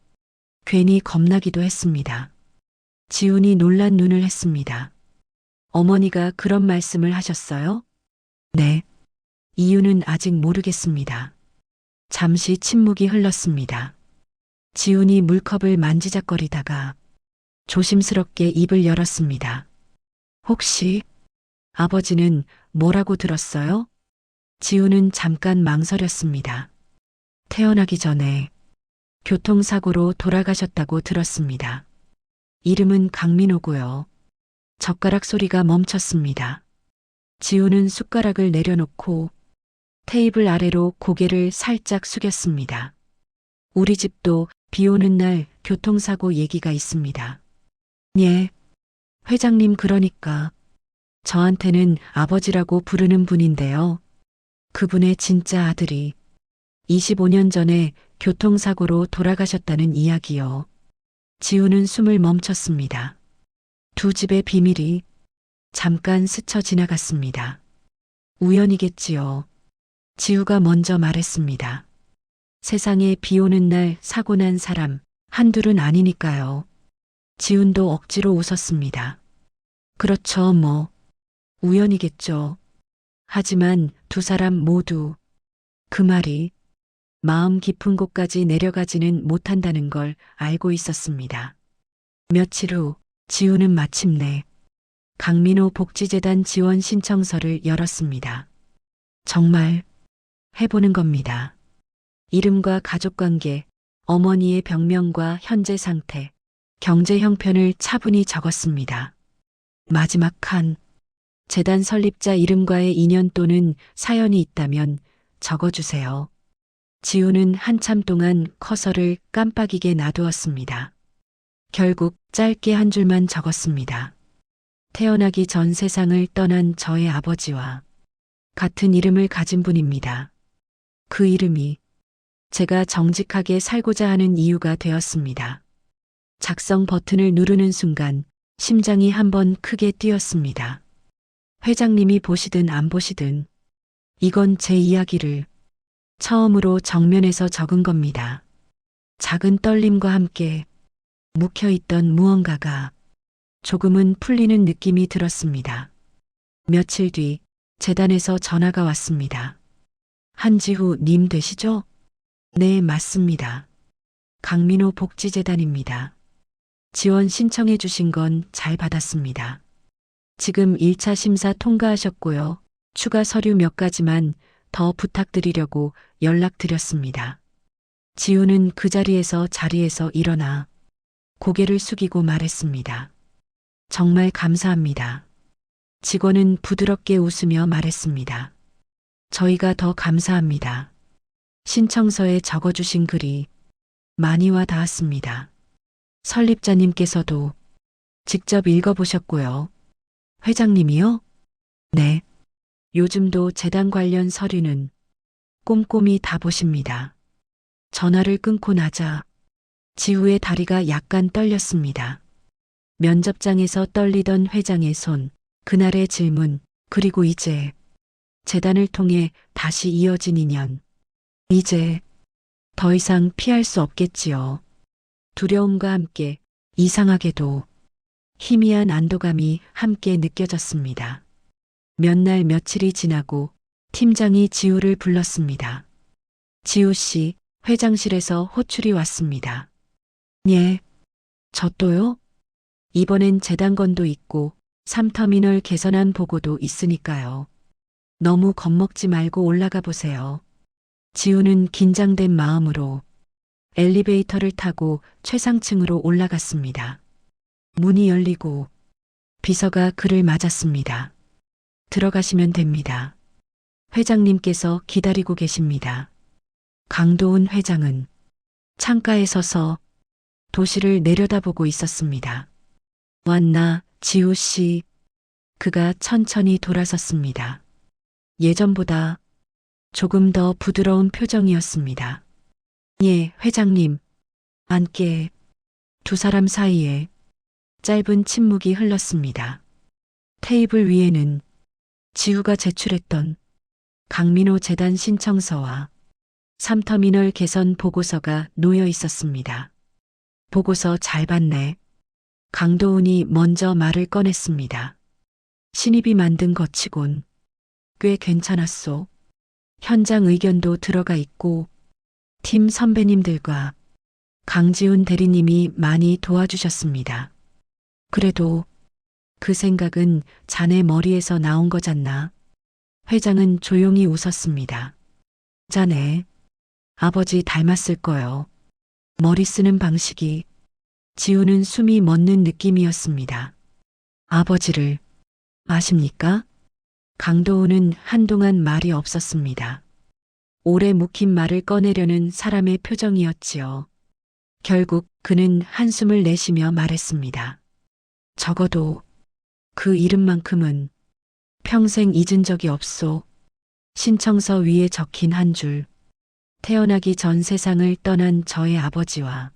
A: 괜히 겁나기도 했습니다. 지훈이 놀란 눈을 했습니다. 어머니가 그런 말씀을 하셨어요? 네. 이유는 아직 모르겠습니다. 잠시 침묵이 흘렀습니다. 지훈이 물컵을 만지작거리다가 조심스럽게 입을 열었습니다. 혹시 아버지는 뭐라고 들었어요? 지훈은 잠깐 망설였습니다. 태어나기 전에 교통사고로 돌아가셨다고 들었습니다. 이름은 강민호고요. 젓가락 소리가 멈췄습니다. 지훈은 숟가락을 내려놓고 테이블 아래로 고개를 살짝 숙였습니다. 우리 집도 비 오는 날 교통사고 얘기가 있습니다. 예. 회장님 그러니까 저한테는 아버지라고 부르는 분인데요. 그분의 진짜 아들이 25년 전에 교통사고로 돌아가셨다는 이야기요. 지우는 숨을 멈췄습니다. 두 집의 비밀이 잠깐 스쳐 지나갔습니다. 우연이겠지요. 지우가 먼저 말했습니다. 세상에 비 오는 날 사고 난 사람 한둘은 아니니까요. 지훈도 억지로 웃었습니다. 그렇죠, 뭐. 우연이겠죠. 하지만 두 사람 모두 그 말이 마음 깊은 곳까지 내려가지는 못한다는 걸 알고 있었습니다. 며칠 후 지우는 마침내 강민호 복지재단 지원 신청서를 열었습니다. 정말 해보는 겁니다. 이름과 가족관계, 어머니의 병명과 현재 상태, 경제 형편을 차분히 적었습니다. 마지막 칸, 재단 설립자 이름과의 인연 또는 사연이 있다면 적어주세요. 지우는 한참 동안 커서를 깜빡이게 놔두었습니다. 결국 짧게 한 줄만 적었습니다. 태어나기 전 세상을 떠난 저의 아버지와 같은 이름을 가진 분입니다. 그 이름이 제가 정직하게 살고자 하는 이유가 되었습니다. 작성 버튼을 누르는 순간 심장이 한번 크게 뛰었습니다. 회장님이 보시든 안 보시든 이건 제 이야기를 처음으로 정면에서 적은 겁니다. 작은 떨림과 함께 묵혀있던 무언가가 조금은 풀리는 느낌이 들었습니다. 며칠 뒤 재단에서 전화가 왔습니다. 한지후 님 되시죠? 네, 맞습니다. 강민호 복지재단입니다. 지원 신청해 주신 건 잘 받았습니다. 지금 1차 심사 통과하셨고요. 추가 서류 몇 가지만 더 부탁드리려고 연락드렸습니다. 지우는 그 자리에서 일어나 고개를 숙이고 말했습니다. 정말 감사합니다. 직원은 부드럽게 웃으며 말했습니다. 저희가 더 감사합니다. 신청서에 적어주신 글이 많이 와 닿았습니다. 설립자님께서도 직접 읽어보셨고요. 회장님이요? 네. 요즘도 재단 관련 서류는 꼼꼼히 다 보십니다. 전화를 끊고 나자 지우의 다리가 약간 떨렸습니다. 면접장에서 떨리던 회장의 손, 그날의 질문, 그리고 이제 재단을 통해 다시 이어진 인연. 이제 더 이상 피할 수 없겠지요. 두려움과 함께 이상하게도 희미한 안도감이 함께 느껴졌습니다. 몇 날 며칠이 지나고 팀장이 지우를 불렀습니다. 지우 씨, 회장실에서 호출이 왔습니다. 예, 저 또요? 이번엔 재단건도 있고 3터미널 개선안 보고도 있으니까요. 너무 겁먹지 말고 올라가 보세요. 지우는 긴장된 마음으로 엘리베이터를 타고 최상층으로 올라갔습니다. 문이 열리고 비서가 그를 맞았습니다. 들어가시면 됩니다. 회장님께서 기다리고 계십니다. 강도훈 회장은 창가에 서서 도시를 내려다보고 있었습니다. 왔나, 지우 씨. 그가 천천히 돌아섰습니다. 예전보다 조금 더 부드러운 표정이었습니다. 예, 회장님. 앉게. 두 사람 사이에 짧은 침묵이 흘렀습니다. 테이블 위에는 지우가 제출했던 강민호 재단 신청서와 3터미널 개선 보고서가 놓여 있었습니다. 보고서 잘 봤네. 강도훈이 먼저 말을 꺼냈습니다. 신입이 만든 것치곤 꽤 괜찮았소. 현장 의견도 들어가 있고 팀 선배님들과 강지훈 대리님이 많이 도와주셨습니다. 그래도 그 생각은 자네 머리에서 나온 거잖나. 회장은 조용히 웃었습니다. 자네, 아버지 닮았을 거요. 머리 쓰는 방식이. 지우는 숨이 멎는 느낌이었습니다. 아버지를 아십니까? 강도훈은 한동안 말이 없었습니다. 오래 묵힌 말을 꺼내려는 사람의 표정이었지요. 결국 그는 한숨을 내쉬며 말했습니다. 적어도 그 이름만큼은 평생 잊은 적이 없소. 신청서 위에 적힌 한 줄. 태어나기 전 세상을 떠난 저의 아버지와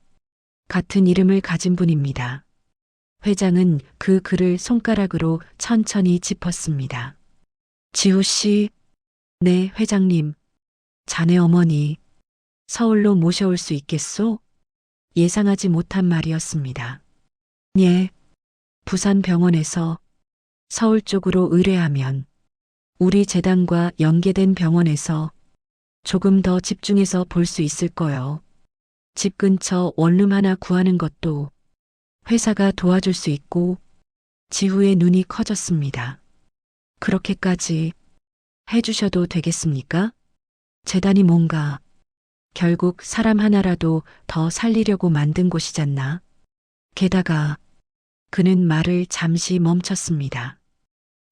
A: 같은 이름을 가진 분입니다. 회장은 그 글을 손가락으로 천천히 짚었습니다. 지우 씨, 네, 회장님. 자네 어머니 서울로 모셔올 수 있겠소? 예상하지 못한 말이었습니다. 예, 부산 병원에서 서울 쪽으로 의뢰하면 우리 재단과 연계된 병원에서 조금 더 집중해서 볼 수 있을 거요. 집 근처 원룸 하나 구하는 것도 회사가 도와줄 수 있고. 지우의 눈이 커졌습니다. 그렇게까지 해주셔도 되겠습니까? 재단이 뭔가 결국 사람 하나라도 더 살리려고 만든 곳이잖나. 게다가 그는 말을 잠시 멈췄습니다.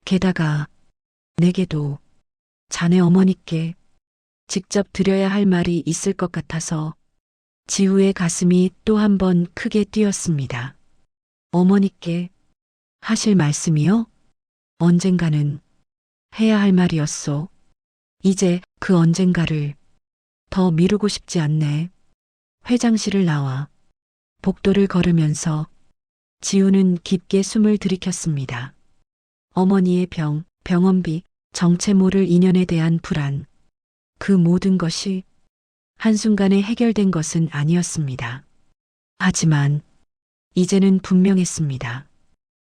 A: 게다가 내게도 자네 어머니께 직접 드려야 할 말이 있을 것 같아서 지우의 가슴이 또 한 번 크게 뛰었습니다. 어머니께 하실 말씀이요? 언젠가는 해야 할 말이었소. 이제 그 언젠가를 더 미루고 싶지 않네. 회장실을 나와 복도를 걸으면서 지우는 깊게 숨을 들이켰습니다. 어머니의 병원비, 정체 모를 인연에 대한 불안, 그 모든 것이 한순간에 해결된 것은 아니었습니다. 하지만 이제는 분명했습니다.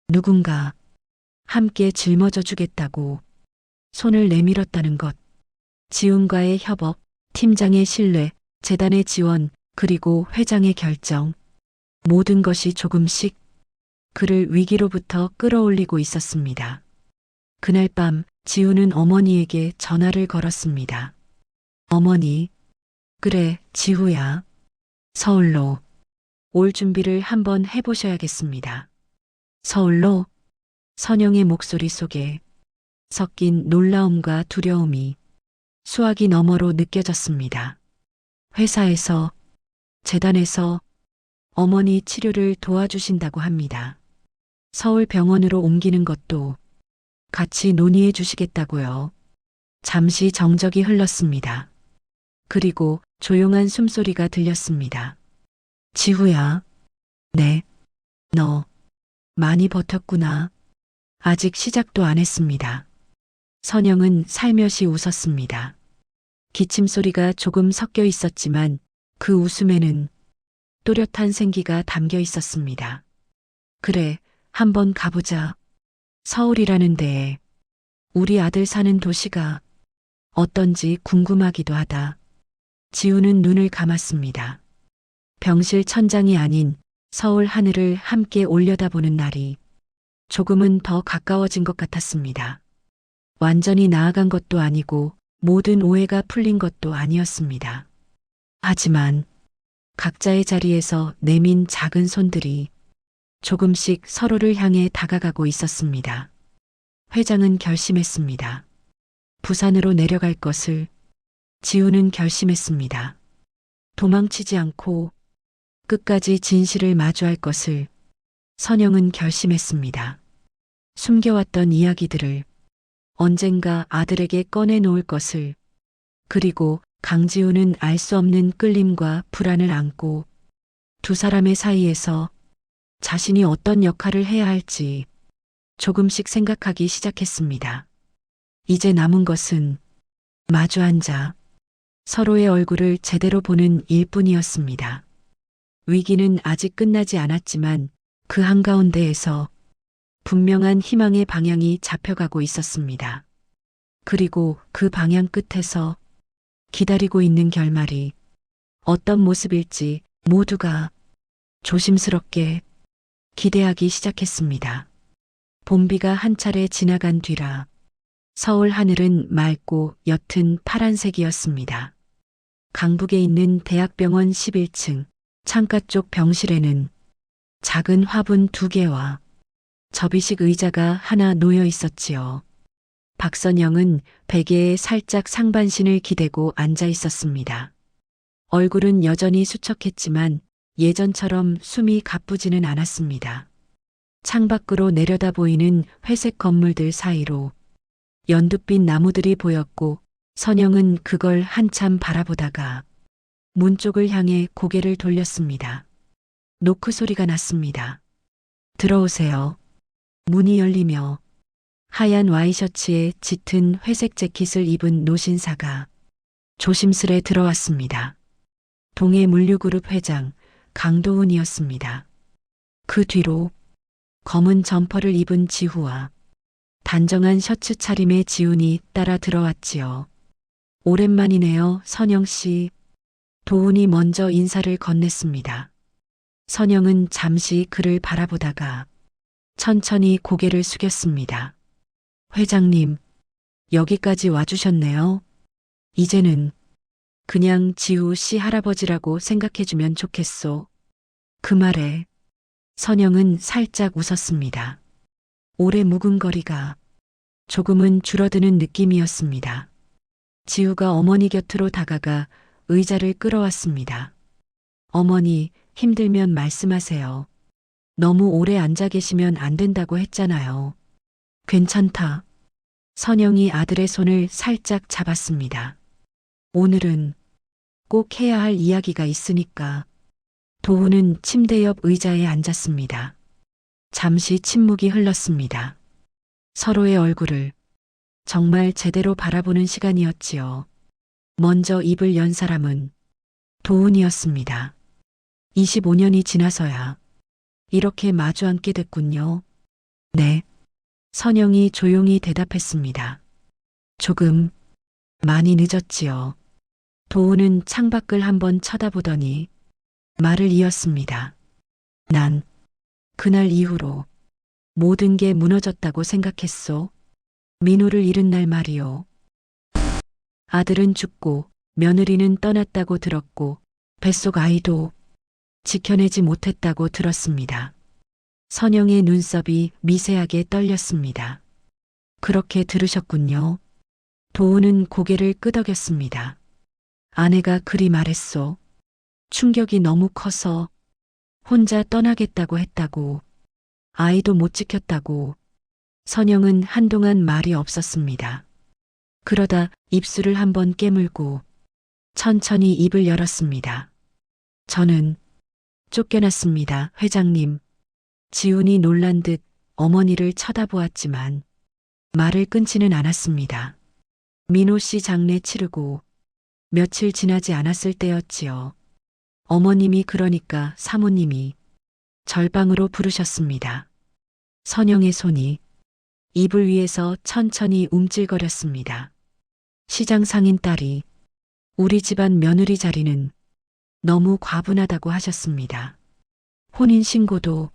A: 누군가 함께 짊어져 주겠다고 손을 내밀었다는 것, 지훈과의 협업, 팀장의 신뢰, 재단의 지원, 그리고 회장의 결정, 모든 것이 조금씩 그를 위기로부터 끌어올리고 있었습니다. 그날 밤 지훈은 어머니에게 전화를 걸었습니다. 어머니, 그래, 지후야. 서울로 올 준비를 한번 해보셔야겠습니다. 서울로? 선영의 목소리 속에 섞인 놀라움과 두려움이 수화기 너머로 느껴졌습니다. 회사에서, 재단에서 어머니 치료를 도와주신다고 합니다. 서울 병원으로 옮기는 것도 같이 논의해 주시겠다고요. 잠시 정적이 흘렀습니다. 그리고 조용한 숨소리가 들렸습니다. 지후야. 네. 너 많이 버텼구나. 아직 시작도 안 했습니다. 선영은 살며시 웃었습니다. 기침 소리가 조금 섞여 있었지만 그 웃음에는 또렷한 생기가 담겨 있었습니다. 그래, 한번 가보자. 서울이라는 데에 우리 아들 사는 도시가 어떤지 궁금하기도 하다. 지우는 눈을 감았습니다. 병실 천장이 아닌 서울 하늘을 함께 올려다보는 날이 조금은 더 가까워진 것 같았습니다. 완전히 나아간 것도 아니고 모든 오해가 풀린 것도 아니었습니다. 하지만 각자의 자리에서 내민 작은 손들이 조금씩 서로를 향해 다가가고 있었습니다. 회장은 결심했습니다. 부산으로 내려갈 것을. 지우는 결심했습니다. 도망치지 않고 끝까지 진실을 마주할 것을. 선영은 결심했습니다. 숨겨왔던 이야기들을 언젠가 아들에게 꺼내놓을 것을. 그리고 강지우는 알 수 없는 끌림과 불안을 안고 두 사람의 사이에서 자신이 어떤 역할을 해야 할지 조금씩 생각하기 시작했습니다. 이제 남은 것은 마주 앉아 서로의 얼굴을 제대로 보는 일뿐이었습니다. 위기는 아직 끝나지 않았지만 그 한가운데에서 분명한 희망의 방향이 잡혀가고 있었습니다. 그리고 그 방향 끝에서 기다리고 있는 결말이 어떤 모습일지 모두가 조심스럽게 기대하기 시작했습니다. 봄비가 한 차례 지나간 뒤라 서울 하늘은 맑고 옅은 파란색이었습니다. 강북에 있는 대학병원 11층 창가 쪽 병실에는 작은 화분 2개와 접이식 의자가 하나 놓여 있었지요. 박선영은 베개에 살짝 상반신을 기대고 앉아 있었습니다. 얼굴은 여전히 수척했지만 예전처럼 숨이 가쁘지는 않았습니다. 창밖으로 내려다 보이는 회색 건물들 사이로 연두빛 나무들이 보였고 선영은 그걸 한참 바라보다가 문 쪽을 향해 고개를 돌렸습니다. 노크 소리가 났습니다. 들어오세요. 문이 열리며 하얀 와이셔츠에 짙은 회색 재킷을 입은 노신사가 조심스레 들어왔습니다. 동해 물류그룹 회장 강도훈이었습니다. 그 뒤로 검은 점퍼를 입은 지후와 단정한 셔츠 차림의 지훈이 따라 들어왔지요. 오랜만이네요, 선영 씨. 도훈이 먼저 인사를 건넸습니다. 선영은 잠시 그를 바라보다가 천천히 고개를 숙였습니다. 회장님, 여기까지 와주셨네요. 이제는 그냥 지우 씨 할아버지라고 생각해주면 좋겠소. 그 말에 선영은 살짝 웃었습니다. 오래 묵은 거리가 조금은 줄어드는 느낌이었습니다. 지우가 어머니 곁으로 다가가 의자를 끌어왔습니다. 어머니, 힘들면 말씀하세요. 너무 오래 앉아 계시면 안 된다고 했잖아요. 괜찮다. 선영이 아들의 손을 살짝 잡았습니다. 오늘은 꼭 해야 할 이야기가 있으니까. 도훈은 침대 옆 의자에 앉았습니다. 잠시 침묵이 흘렀습니다. 서로의 얼굴을 정말 제대로 바라보는 시간이었지요. 먼저 입을 연 사람은 도훈이었습니다. 25년이 지나서야 이렇게 마주 앉게 됐군요. 네. 선영이 조용히 대답했습니다. 조금 많이 늦었지요. 도훈은 창밖을 한번 쳐다보더니 말을 이었습니다. 난 그날 이후로 모든 게 무너졌다고 생각했소. 민호를 잃은 날 말이요. 아들은 죽고 며느리는 떠났다고 들었고 뱃속 아이도 지켜내지 못했다고 들었습니다. 선영의 눈썹이 미세하게 떨렸습니다. 그렇게 들으셨군요. 도훈은 고개를 끄덕였습니다. 아내가 그리 말했소. 충격이 너무 커서 혼자 떠나겠다고 했다고, 아이도 못 지켰다고. 선영은 한동안 말이 없었습니다. 그러다 입술을 한번 깨물고 천천히 입을 열었습니다. 저는 쫓겨났습니다, 회장님. 지훈이 놀란 듯 어머니를 쳐다보았지만 말을 끊지는 않았습니다. 민호 씨 장례 치르고 며칠 지나지 않았을 때였지요. 어머님이 그러니까 사모님이 절방으로 부르셨습니다. 선영의 손이 이불 위에서 천천히 움찔거렸습니다. 시장 상인 딸이 우리 집안 며느리 자리는 너무 과분하다고 하셨습니다. 혼인신고도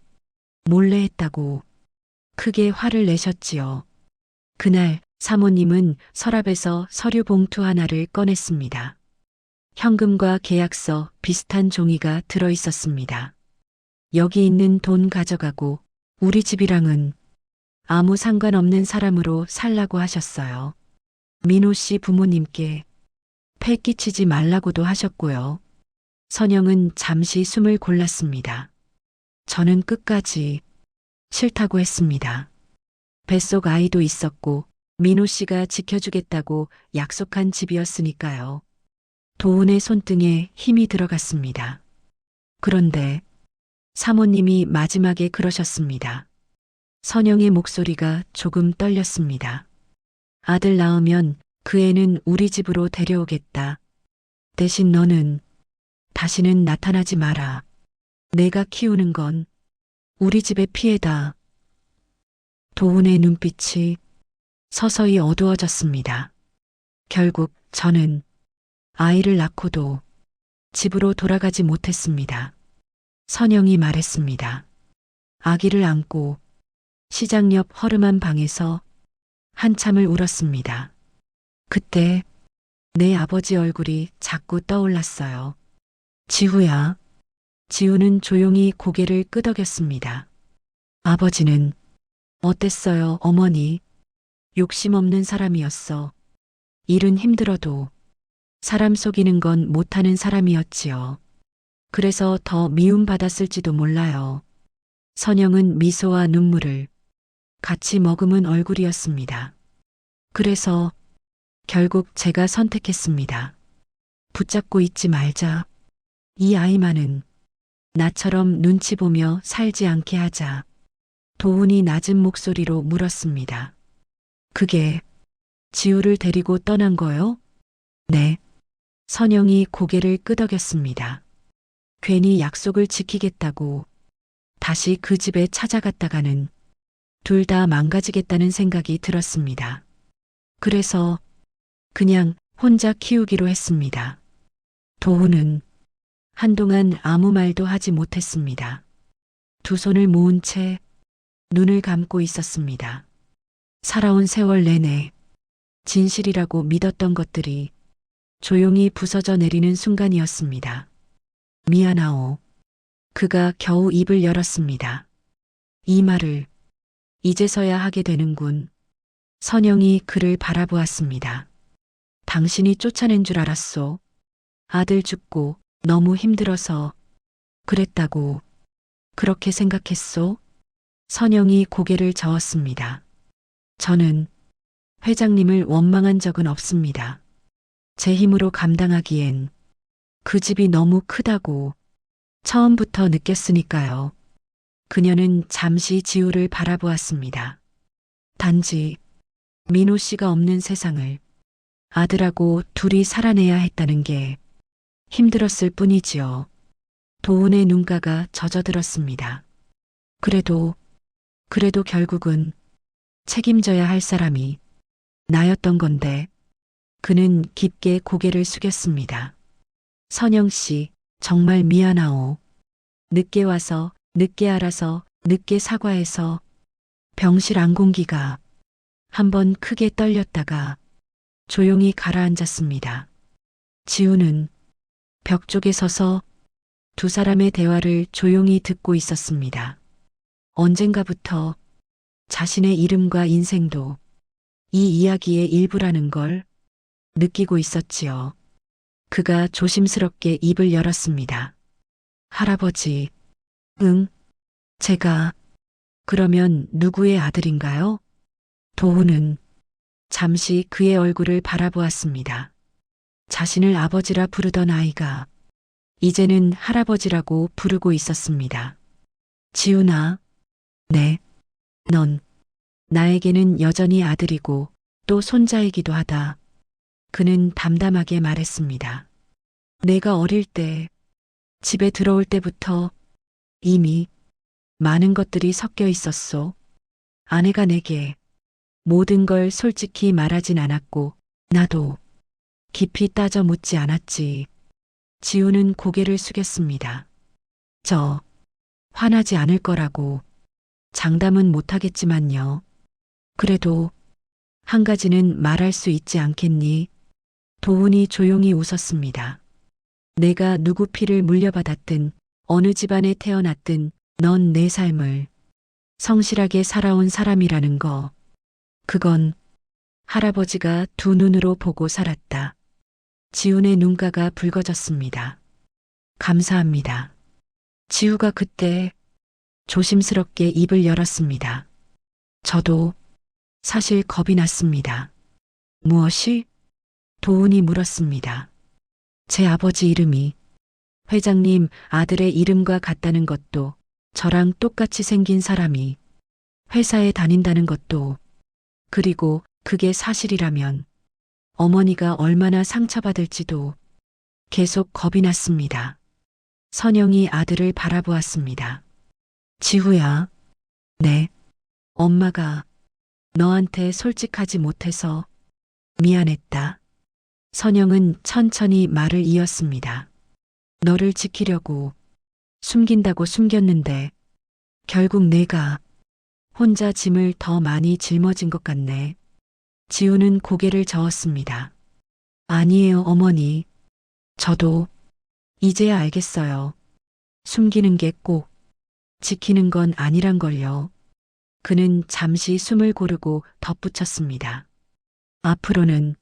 A: 몰래 했다고 크게 화를 내셨지요. 그날 사모님은 서랍에서 서류 봉투 하나를 꺼냈습니다. 현금과 계약서 비슷한 종이가 들어 있었습니다. 여기 있는 돈 가져가고 우리 집이랑은 아무 상관없는 사람으로 살라고 하셨어요. 민호 씨 부모님께 패 끼치지 말라고도 하셨고요. 선영은 잠시 숨을 골랐습니다. 저는 끝까지 싫다고 했습니다. 뱃속 아이도 있었고 민호 씨가 지켜주겠다고 약속한 집이었으니까요. 도훈의 손등에 힘이 들어갔습니다. 그런데 사모님이 마지막에 그러셨습니다. 선영의 목소리가 조금 떨렸습니다. 아들 낳으면 그 애는 우리 집으로 데려오겠다. 대신 너는 다시는 나타나지 마라. 내가 키우는 건 우리 집의 피해다. 도훈의 눈빛이 서서히 어두워졌습니다. 결국 저는 아이를 낳고도 집으로 돌아가지 못했습니다. 선영이 말했습니다. 아기를 안고 시장 옆 허름한 방에서 한참을 울었습니다. 그때 내 아버지 얼굴이 자꾸 떠올랐어요. 지후야. 지우는 조용히 고개를 끄덕였습니다. 아버지는 어땠어요, 어머니? 욕심 없는 사람이었어. 일은 힘들어도 사람 속이는 건 못하는 사람이었지요. 그래서 더 미움받았을지도 몰라요. 선영은 미소와 눈물을 같이 머금은 얼굴이었습니다. 그래서 결국 제가 선택했습니다. 붙잡고 있지 말자. 이 아이만은 나처럼 눈치 보며 살지 않게 하자. 도훈이 낮은 목소리로 물었습니다. 그게 지우를 데리고 떠난 거요? 네. 선영이 고개를 끄덕였습니다. 괜히 약속을 지키겠다고 다시 그 집에 찾아갔다가는 둘 다 망가지겠다는 생각이 들었습니다. 그래서 그냥 혼자 키우기로 했습니다. 도훈은 한동안 아무 말도 하지 못했습니다. 두 손을 모은 채 눈을 감고 있었습니다. 살아온 세월 내내 진실이라고 믿었던 것들이 조용히 부서져 내리는 순간이었습니다. 미안하오. 그가 겨우 입을 열었습니다. 이 말을 이제서야 하게 되는군. 선영이 그를 바라보았습니다. 당신이 쫓아낸 줄 알았소. 아들 죽고 너무 힘들어서 그랬다고. 그렇게 생각했소? 선영이 고개를 저었습니다. 저는 회장님을 원망한 적은 없습니다. 제 힘으로 감당하기엔 그 집이 너무 크다고 처음부터 느꼈으니까요. 그녀는 잠시 지우를 바라보았습니다. 단지 민호 씨가 없는 세상을 아들하고 둘이 살아내야 했다는 게 힘들었을 뿐이지요. 도훈의 눈가가 젖어들었습니다. 그래도 결국은 책임져야 할 사람이 나였던 건데 그는 깊게 고개를 숙였습니다. 선영 씨, 정말 미안하오. 늦게 와서, 늦게 알아서, 늦게 사과해서 병실 안공기가 한번 크게 떨렸다가 조용히 가라앉았습니다. 지우는 벽 쪽에 서서 두 사람의 대화를 조용히 듣고 있었습니다. 언젠가부터 자신의 이름과 인생도 이 이야기의 일부라는 걸 느끼고 있었지요. 그가 조심스럽게 입을 열었습니다. 할아버지, 응, 제가 그러면 누구의 아들인가요? 도훈은 잠시 그의 얼굴을 바라보았습니다. 자신을 아버지라 부르던 아이가 이제는 할아버지라고 부르고 있었습니다. 지훈아, 네, 넌 나에게는 여전히 아들이고 또 손자이기도 하다. 그는 담담하게 말했습니다. 내가 어릴 때 집에 들어올 때부터 이미 많은 것들이 섞여 있었소. 아내가 내게 모든 걸 솔직히 말하진 않았고 나도 깊이 따져 묻지 않았지. 지우는 고개를 숙였습니다. 저 화나지 않을 거라고 장담은 못하겠지만요. 그래도 한 가지는 말할 수 있지 않겠니? 도훈이 조용히 웃었습니다. 내가 누구 피를 물려받았든 어느 집안에 태어났든 넌 내 삶을 성실하게 살아온 사람이라는 거. 그건 할아버지가 두 눈으로 보고 살았다. 지훈의 눈가가 붉어졌습니다. 감사합니다. 지우가 그때 조심스럽게 입을 열었습니다. 저도 사실 겁이 났습니다. 무엇이? 도훈이 물었습니다. 제 아버지 이름이 회장님 아들의 이름과 같다는 것도 저랑 똑같이 생긴 사람이 회사에 다닌다는 것도 그리고 그게 사실이라면 어머니가 얼마나 상처받을지도 계속 겁이 났습니다. 선영이 아들을 바라보았습니다. 지후야, 네, 엄마가 너한테 솔직하지 못해서 미안했다. 선영은 천천히 말을 이었습니다. 너를 지키려고 숨긴다고 숨겼는데 결국 내가 혼자 짐을 더 많이 짊어진 것 같네. 지우는 고개를 저었습니다. 아니에요, 어머니. 저도 이제야 알겠어요. 숨기는 게 꼭 지키는 건 아니란 걸요. 그는 잠시 숨을 고르고 덧붙였습니다. 앞으로는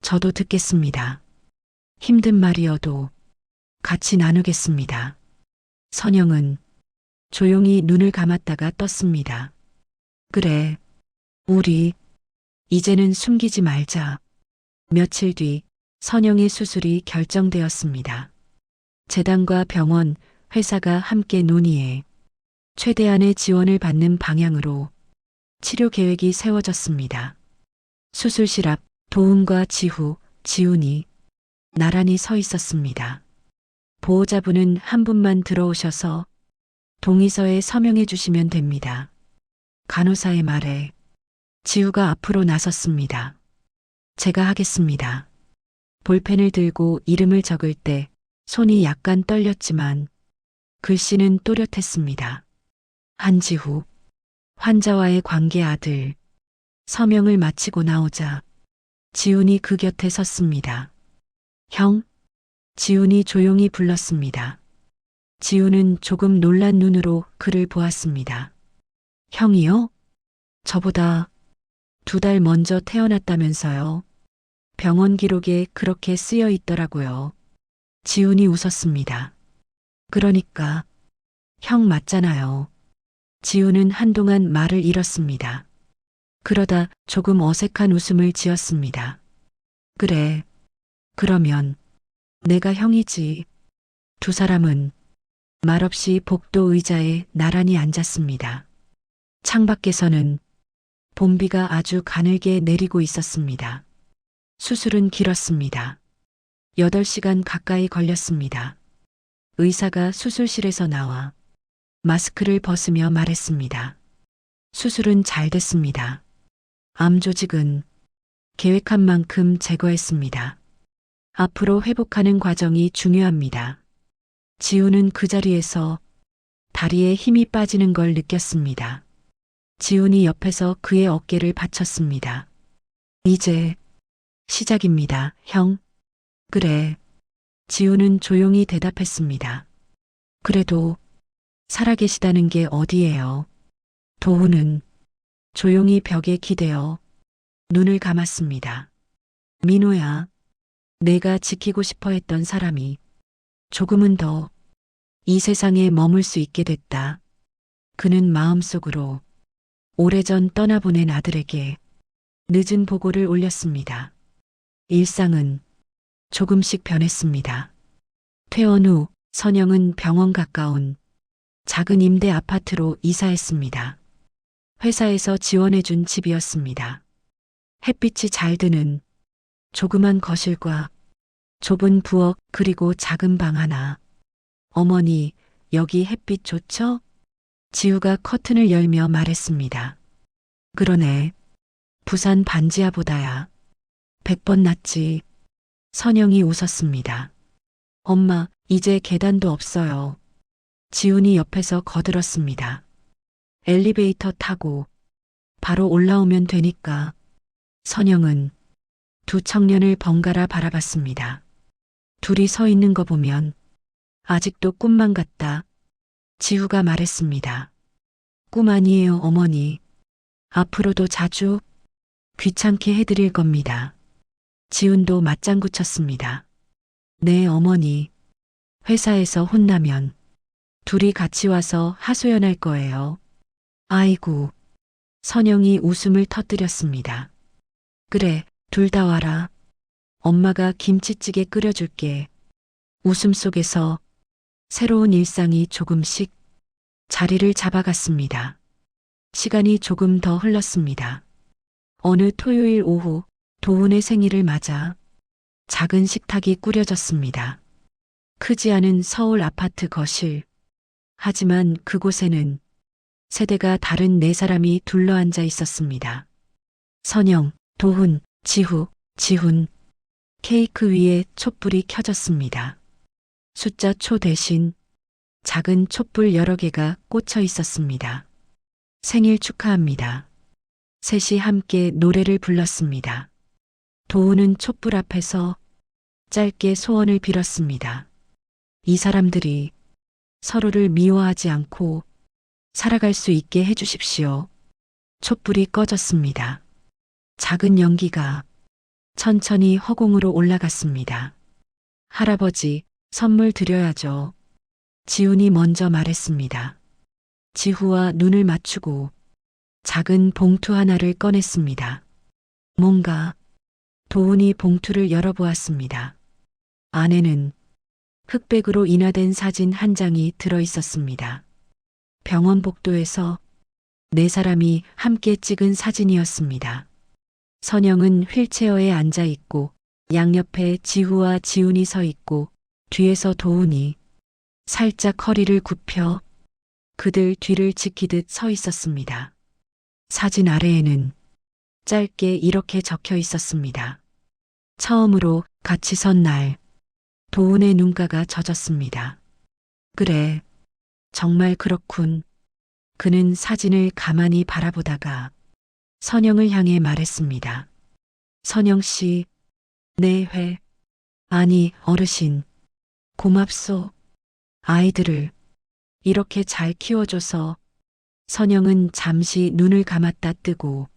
A: 저도 듣겠습니다. 힘든 말이어도 같이 나누겠습니다. 선영은 조용히 눈을 감았다가 떴습니다. 그래, 우리 이제는 숨기지 말자. 며칠 뒤 선영의 수술이 결정되었습니다. 재단과 병원, 회사가 함께 논의해 최대한의 지원을 받는 방향으로 치료 계획이 세워졌습니다. 수술실 앞 도훈과 지후, 지훈이 나란히 서 있었습니다. 보호자분은 한 분만 들어오셔서 동의서에 서명해 주시면 됩니다. 간호사의 말에 지우가 앞으로 나섰습니다. 제가 하겠습니다. 볼펜을 들고 이름을 적을 때 손이 약간 떨렸지만 글씨는 또렷했습니다. 한지후, 환자와의 관계 아들. 서명을 마치고 나오자 지훈이 그 곁에 섰습니다. 형? 지훈이 조용히 불렀습니다. 지훈은 조금 놀란 눈으로 그를 보았습니다. 형이요? 저보다 2달 먼저 태어났다면서요. 병원 기록에 그렇게 쓰여 있더라고요. 지훈이 웃었습니다. 그러니까 형 맞잖아요. 지우는 한동안 말을 잃었습니다. 그러다 조금 어색한 웃음을 지었습니다. 그래. 그러면 내가 형이지. 두 사람은 말없이 복도 의자에 나란히 앉았습니다. 창밖에서는 봄비가 아주 가늘게 내리고 있었습니다. 수술은 길었습니다. 8시간 가까이 걸렸습니다. 의사가 수술실에서 나와 마스크를 벗으며 말했습니다. 수술은 잘 됐습니다. 암 조직은 계획한 만큼 제거했습니다. 앞으로 회복하는 과정이 중요합니다. 지우는 그 자리에서 다리에 힘이 빠지는 걸 느꼈습니다. 지훈이 옆에서 그의 어깨를 받쳤습니다. 이제 시작입니다, 형. 그래. 지훈은 조용히 대답했습니다. 그래도 살아계시다는 게 어디예요? 도훈은 조용히 벽에 기대어 눈을 감았습니다. 민호야, 내가 지키고 싶어 했던 사람이 조금은 더 이 세상에 머물 수 있게 됐다. 그는 마음속으로 오래전 떠나보낸 아들에게 늦은 보고를 올렸습니다. 일상은 조금씩 변했습니다. 퇴원 후 선영은 병원 가까운 작은 임대 아파트로 이사했습니다. 회사에서 지원해준 집이었습니다. 햇빛이 잘 드는 조그만 거실과 좁은 부엌 그리고 작은 방 하나. 어머니, 여기 햇빛 좋죠? 지우가 커튼을 열며 말했습니다. 그러네. 부산 반지하보다야 100번 낫지. 선영이 웃었습니다. 엄마, 이제 계단도 없어요. 지훈이 옆에서 거들었습니다. 엘리베이터 타고 바로 올라오면 되니까. 선영은 두 청년을 번갈아 바라봤습니다. 둘이 서 있는 거 보면 아직도 꿈만 같다. 지우가 말했습니다. 꿈 아니에요, 어머니. 앞으로도 자주 귀찮게 해드릴 겁니다. 지훈도 맞장구 쳤습니다. 네, 어머니. 회사에서 혼나면 둘이 같이 와서 하소연할 거예요. 아이고. 선영이 웃음을 터뜨렸습니다. 그래, 둘 다 와라. 엄마가 김치찌개 끓여줄게. 웃음 속에서 새로운 일상이 조금씩 자리를 잡아갔습니다. 시간이 조금 더 흘렀습니다. 어느 토요일 오후 도훈의 생일을 맞아 작은 식탁이 꾸려졌습니다. 크지 않은 서울 아파트 거실. 하지만 그곳에는 세대가 다른 네 사람이 둘러앉아 있었습니다. 선영, 도훈, 지훈. 케이크 위에 촛불이 켜졌습니다. 숫자 초 대신 작은 촛불 여러 개가 꽂혀 있었습니다. 생일 축하합니다. 셋이 함께 노래를 불렀습니다. 도훈은 촛불 앞에서 짧게 소원을 빌었습니다. 이 사람들이 서로를 미워하지 않고 살아갈 수 있게 해주십시오. 촛불이 꺼졌습니다. 작은 연기가 천천히 허공으로 올라갔습니다. 할아버지, 선물 드려야죠. 지훈이 먼저 말했습니다. 지후와 눈을 맞추고 작은 봉투 하나를 꺼냈습니다. 뭔가. 도훈이 봉투를 열어보았습니다. 안에는 흑백으로 인화된 사진 한 장이 들어 있었습니다. 병원 복도에서 네 사람이 함께 찍은 사진이었습니다. 선영은 휠체어에 앉아 있고 양옆에 지후와 지훈이 서 있고 뒤에서 도훈이 살짝 허리를 굽혀 그들 뒤를 지키듯 서 있었습니다. 사진 아래에는 짧게 이렇게 적혀 있었습니다. 처음으로 같이 선 날. 도훈의 눈가가 젖었습니다. 그래, 정말 그렇군. 그는 사진을 가만히 바라보다가 선영을 향해 말했습니다. 선영 씨, 네. 아니, 어르신. 고맙소. 아이들을 이렇게 잘 키워줘서. 선영은 잠시 눈을 감았다 뜨고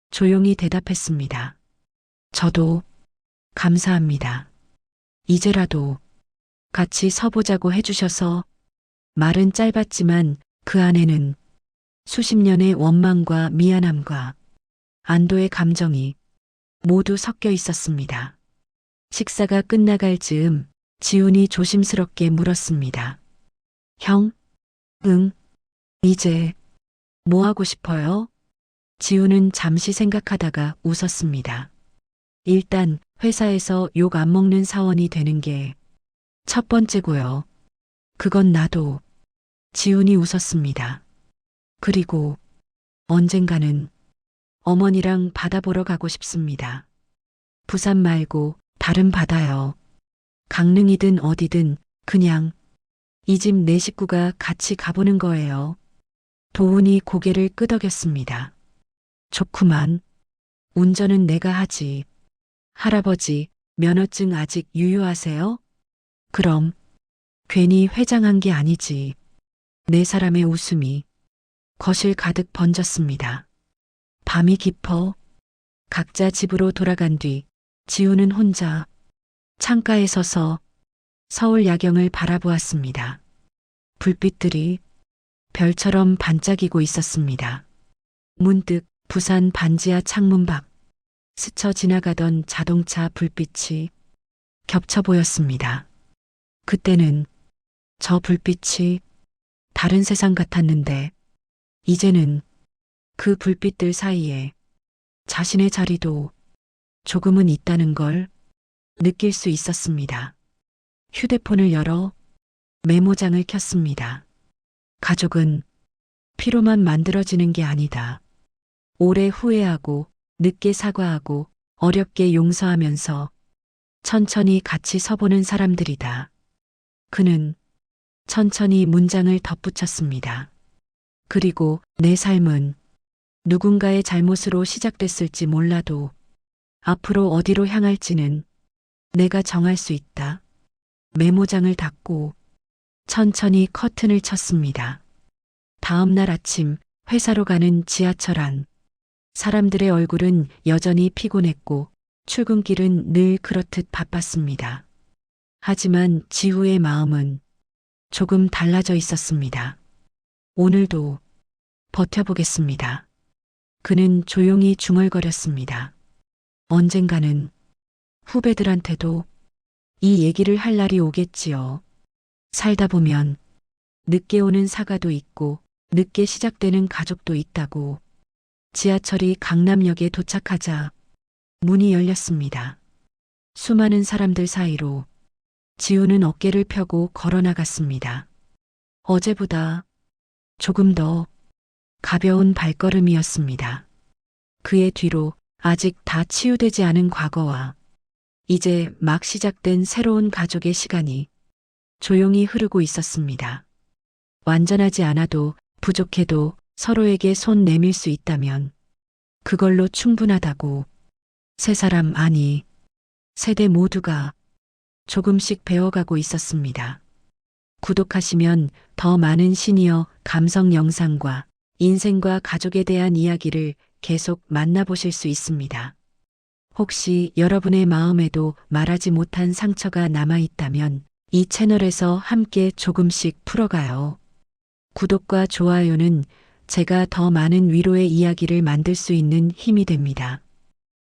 A: 조용히 대답했습니다. 저도 감사합니다. 이제라도 같이 서보자고 해주셔서 말은 짧았지만 그 안에는 수십 년의 원망과 미안함과 안도의 감정이 모두 섞여 있었습니다. 식사가 끝나갈 즈음 지훈이 조심스럽게 물었습니다. 형? 응. 이제 뭐 하고 싶어요? 지훈은 잠시 생각하다가 웃었습니다. 일단 회사에서 욕 안 먹는 사원이 되는 게 첫 번째고요. 그건 나도. 지훈이 웃었습니다. 그리고 언젠가는 어머니랑 바다 보러 가고 싶습니다. 부산 말고 다른 바다요. 강릉이든 어디든 그냥 이 집 내 식구가 같이 가보는 거예요. 도훈이 고개를 끄덕였습니다. 좋구만. 운전은 내가 하지. 할아버지, 면허증 아직 유효하세요? 그럼 괜히 회장한 게 아니지. 네 사람의 웃음이 거실 가득 번졌습니다. 밤이 깊어 각자 집으로 돌아간 뒤 지우는 혼자 창가에 서서 서울 야경을 바라보았습니다. 불빛들이 별처럼 반짝이고 있었습니다. 문득 부산 반지하 창문 밖 스쳐 지나가던 자동차 불빛이 겹쳐 보였습니다. 그때는 저 불빛이 다른 세상 같았는데 이제는 그 불빛들 사이에 자신의 자리도 조금은 있다는 걸 느낄 수 있었습니다. 휴대폰을 열어 메모장을 켰습니다. 가족은 피로만 만들어지는 게 아니다. 오래 후회하고 늦게 사과하고 어렵게 용서하면서 천천히 같이 서보는 사람들이다. 그는 천천히 문장을 덧붙였습니다. 그리고 내 삶은 누군가의 잘못으로 시작됐을지 몰라도 앞으로 어디로 향할지는 내가 정할 수 있다. 메모장을 닫고 천천히 커튼을 쳤습니다. 다음 날 아침 회사로 가는 지하철 안. 사람들의 얼굴은 여전히 피곤했고 출근길은 늘 그렇듯 바빴습니다. 하지만 지우의 마음은 조금 달라져 있었습니다. 오늘도 버텨보겠습니다. 그는 조용히 중얼거렸습니다. 언젠가는 후배들한테도 이 얘기를 할 날이 오겠지요. 살다 보면 늦게 오는 사과도 있고 늦게 시작되는 가족도 있다고. 지하철이 강남역에 도착하자 문이 열렸습니다. 수많은 사람들 사이로 지우는 어깨를 펴고 걸어 나갔습니다. 어제보다 조금 더 가벼운 발걸음이었습니다. 그의 뒤로 아직 다 치유되지 않은 과거와 이제 막 시작된 새로운 가족의 시간이 조용히 흐르고 있었습니다. 완전하지 않아도 부족해도 서로에게 손 내밀 수 있다면 그걸로 충분하다고 세 사람 아니 세대 모두가 조금씩 배워가고 있었습니다. 구독하시면 더 많은 시니어 감성 영상과 인생과 가족에 대한 이야기를 계속 만나보실 수 있습니다. 혹시 여러분의 마음에도 말하지 못한 상처가 남아있다면 이 채널에서 함께 조금씩 풀어가요. 구독과 좋아요는 제가 더 많은 위로의 이야기를 만들 수 있는 힘이 됩니다.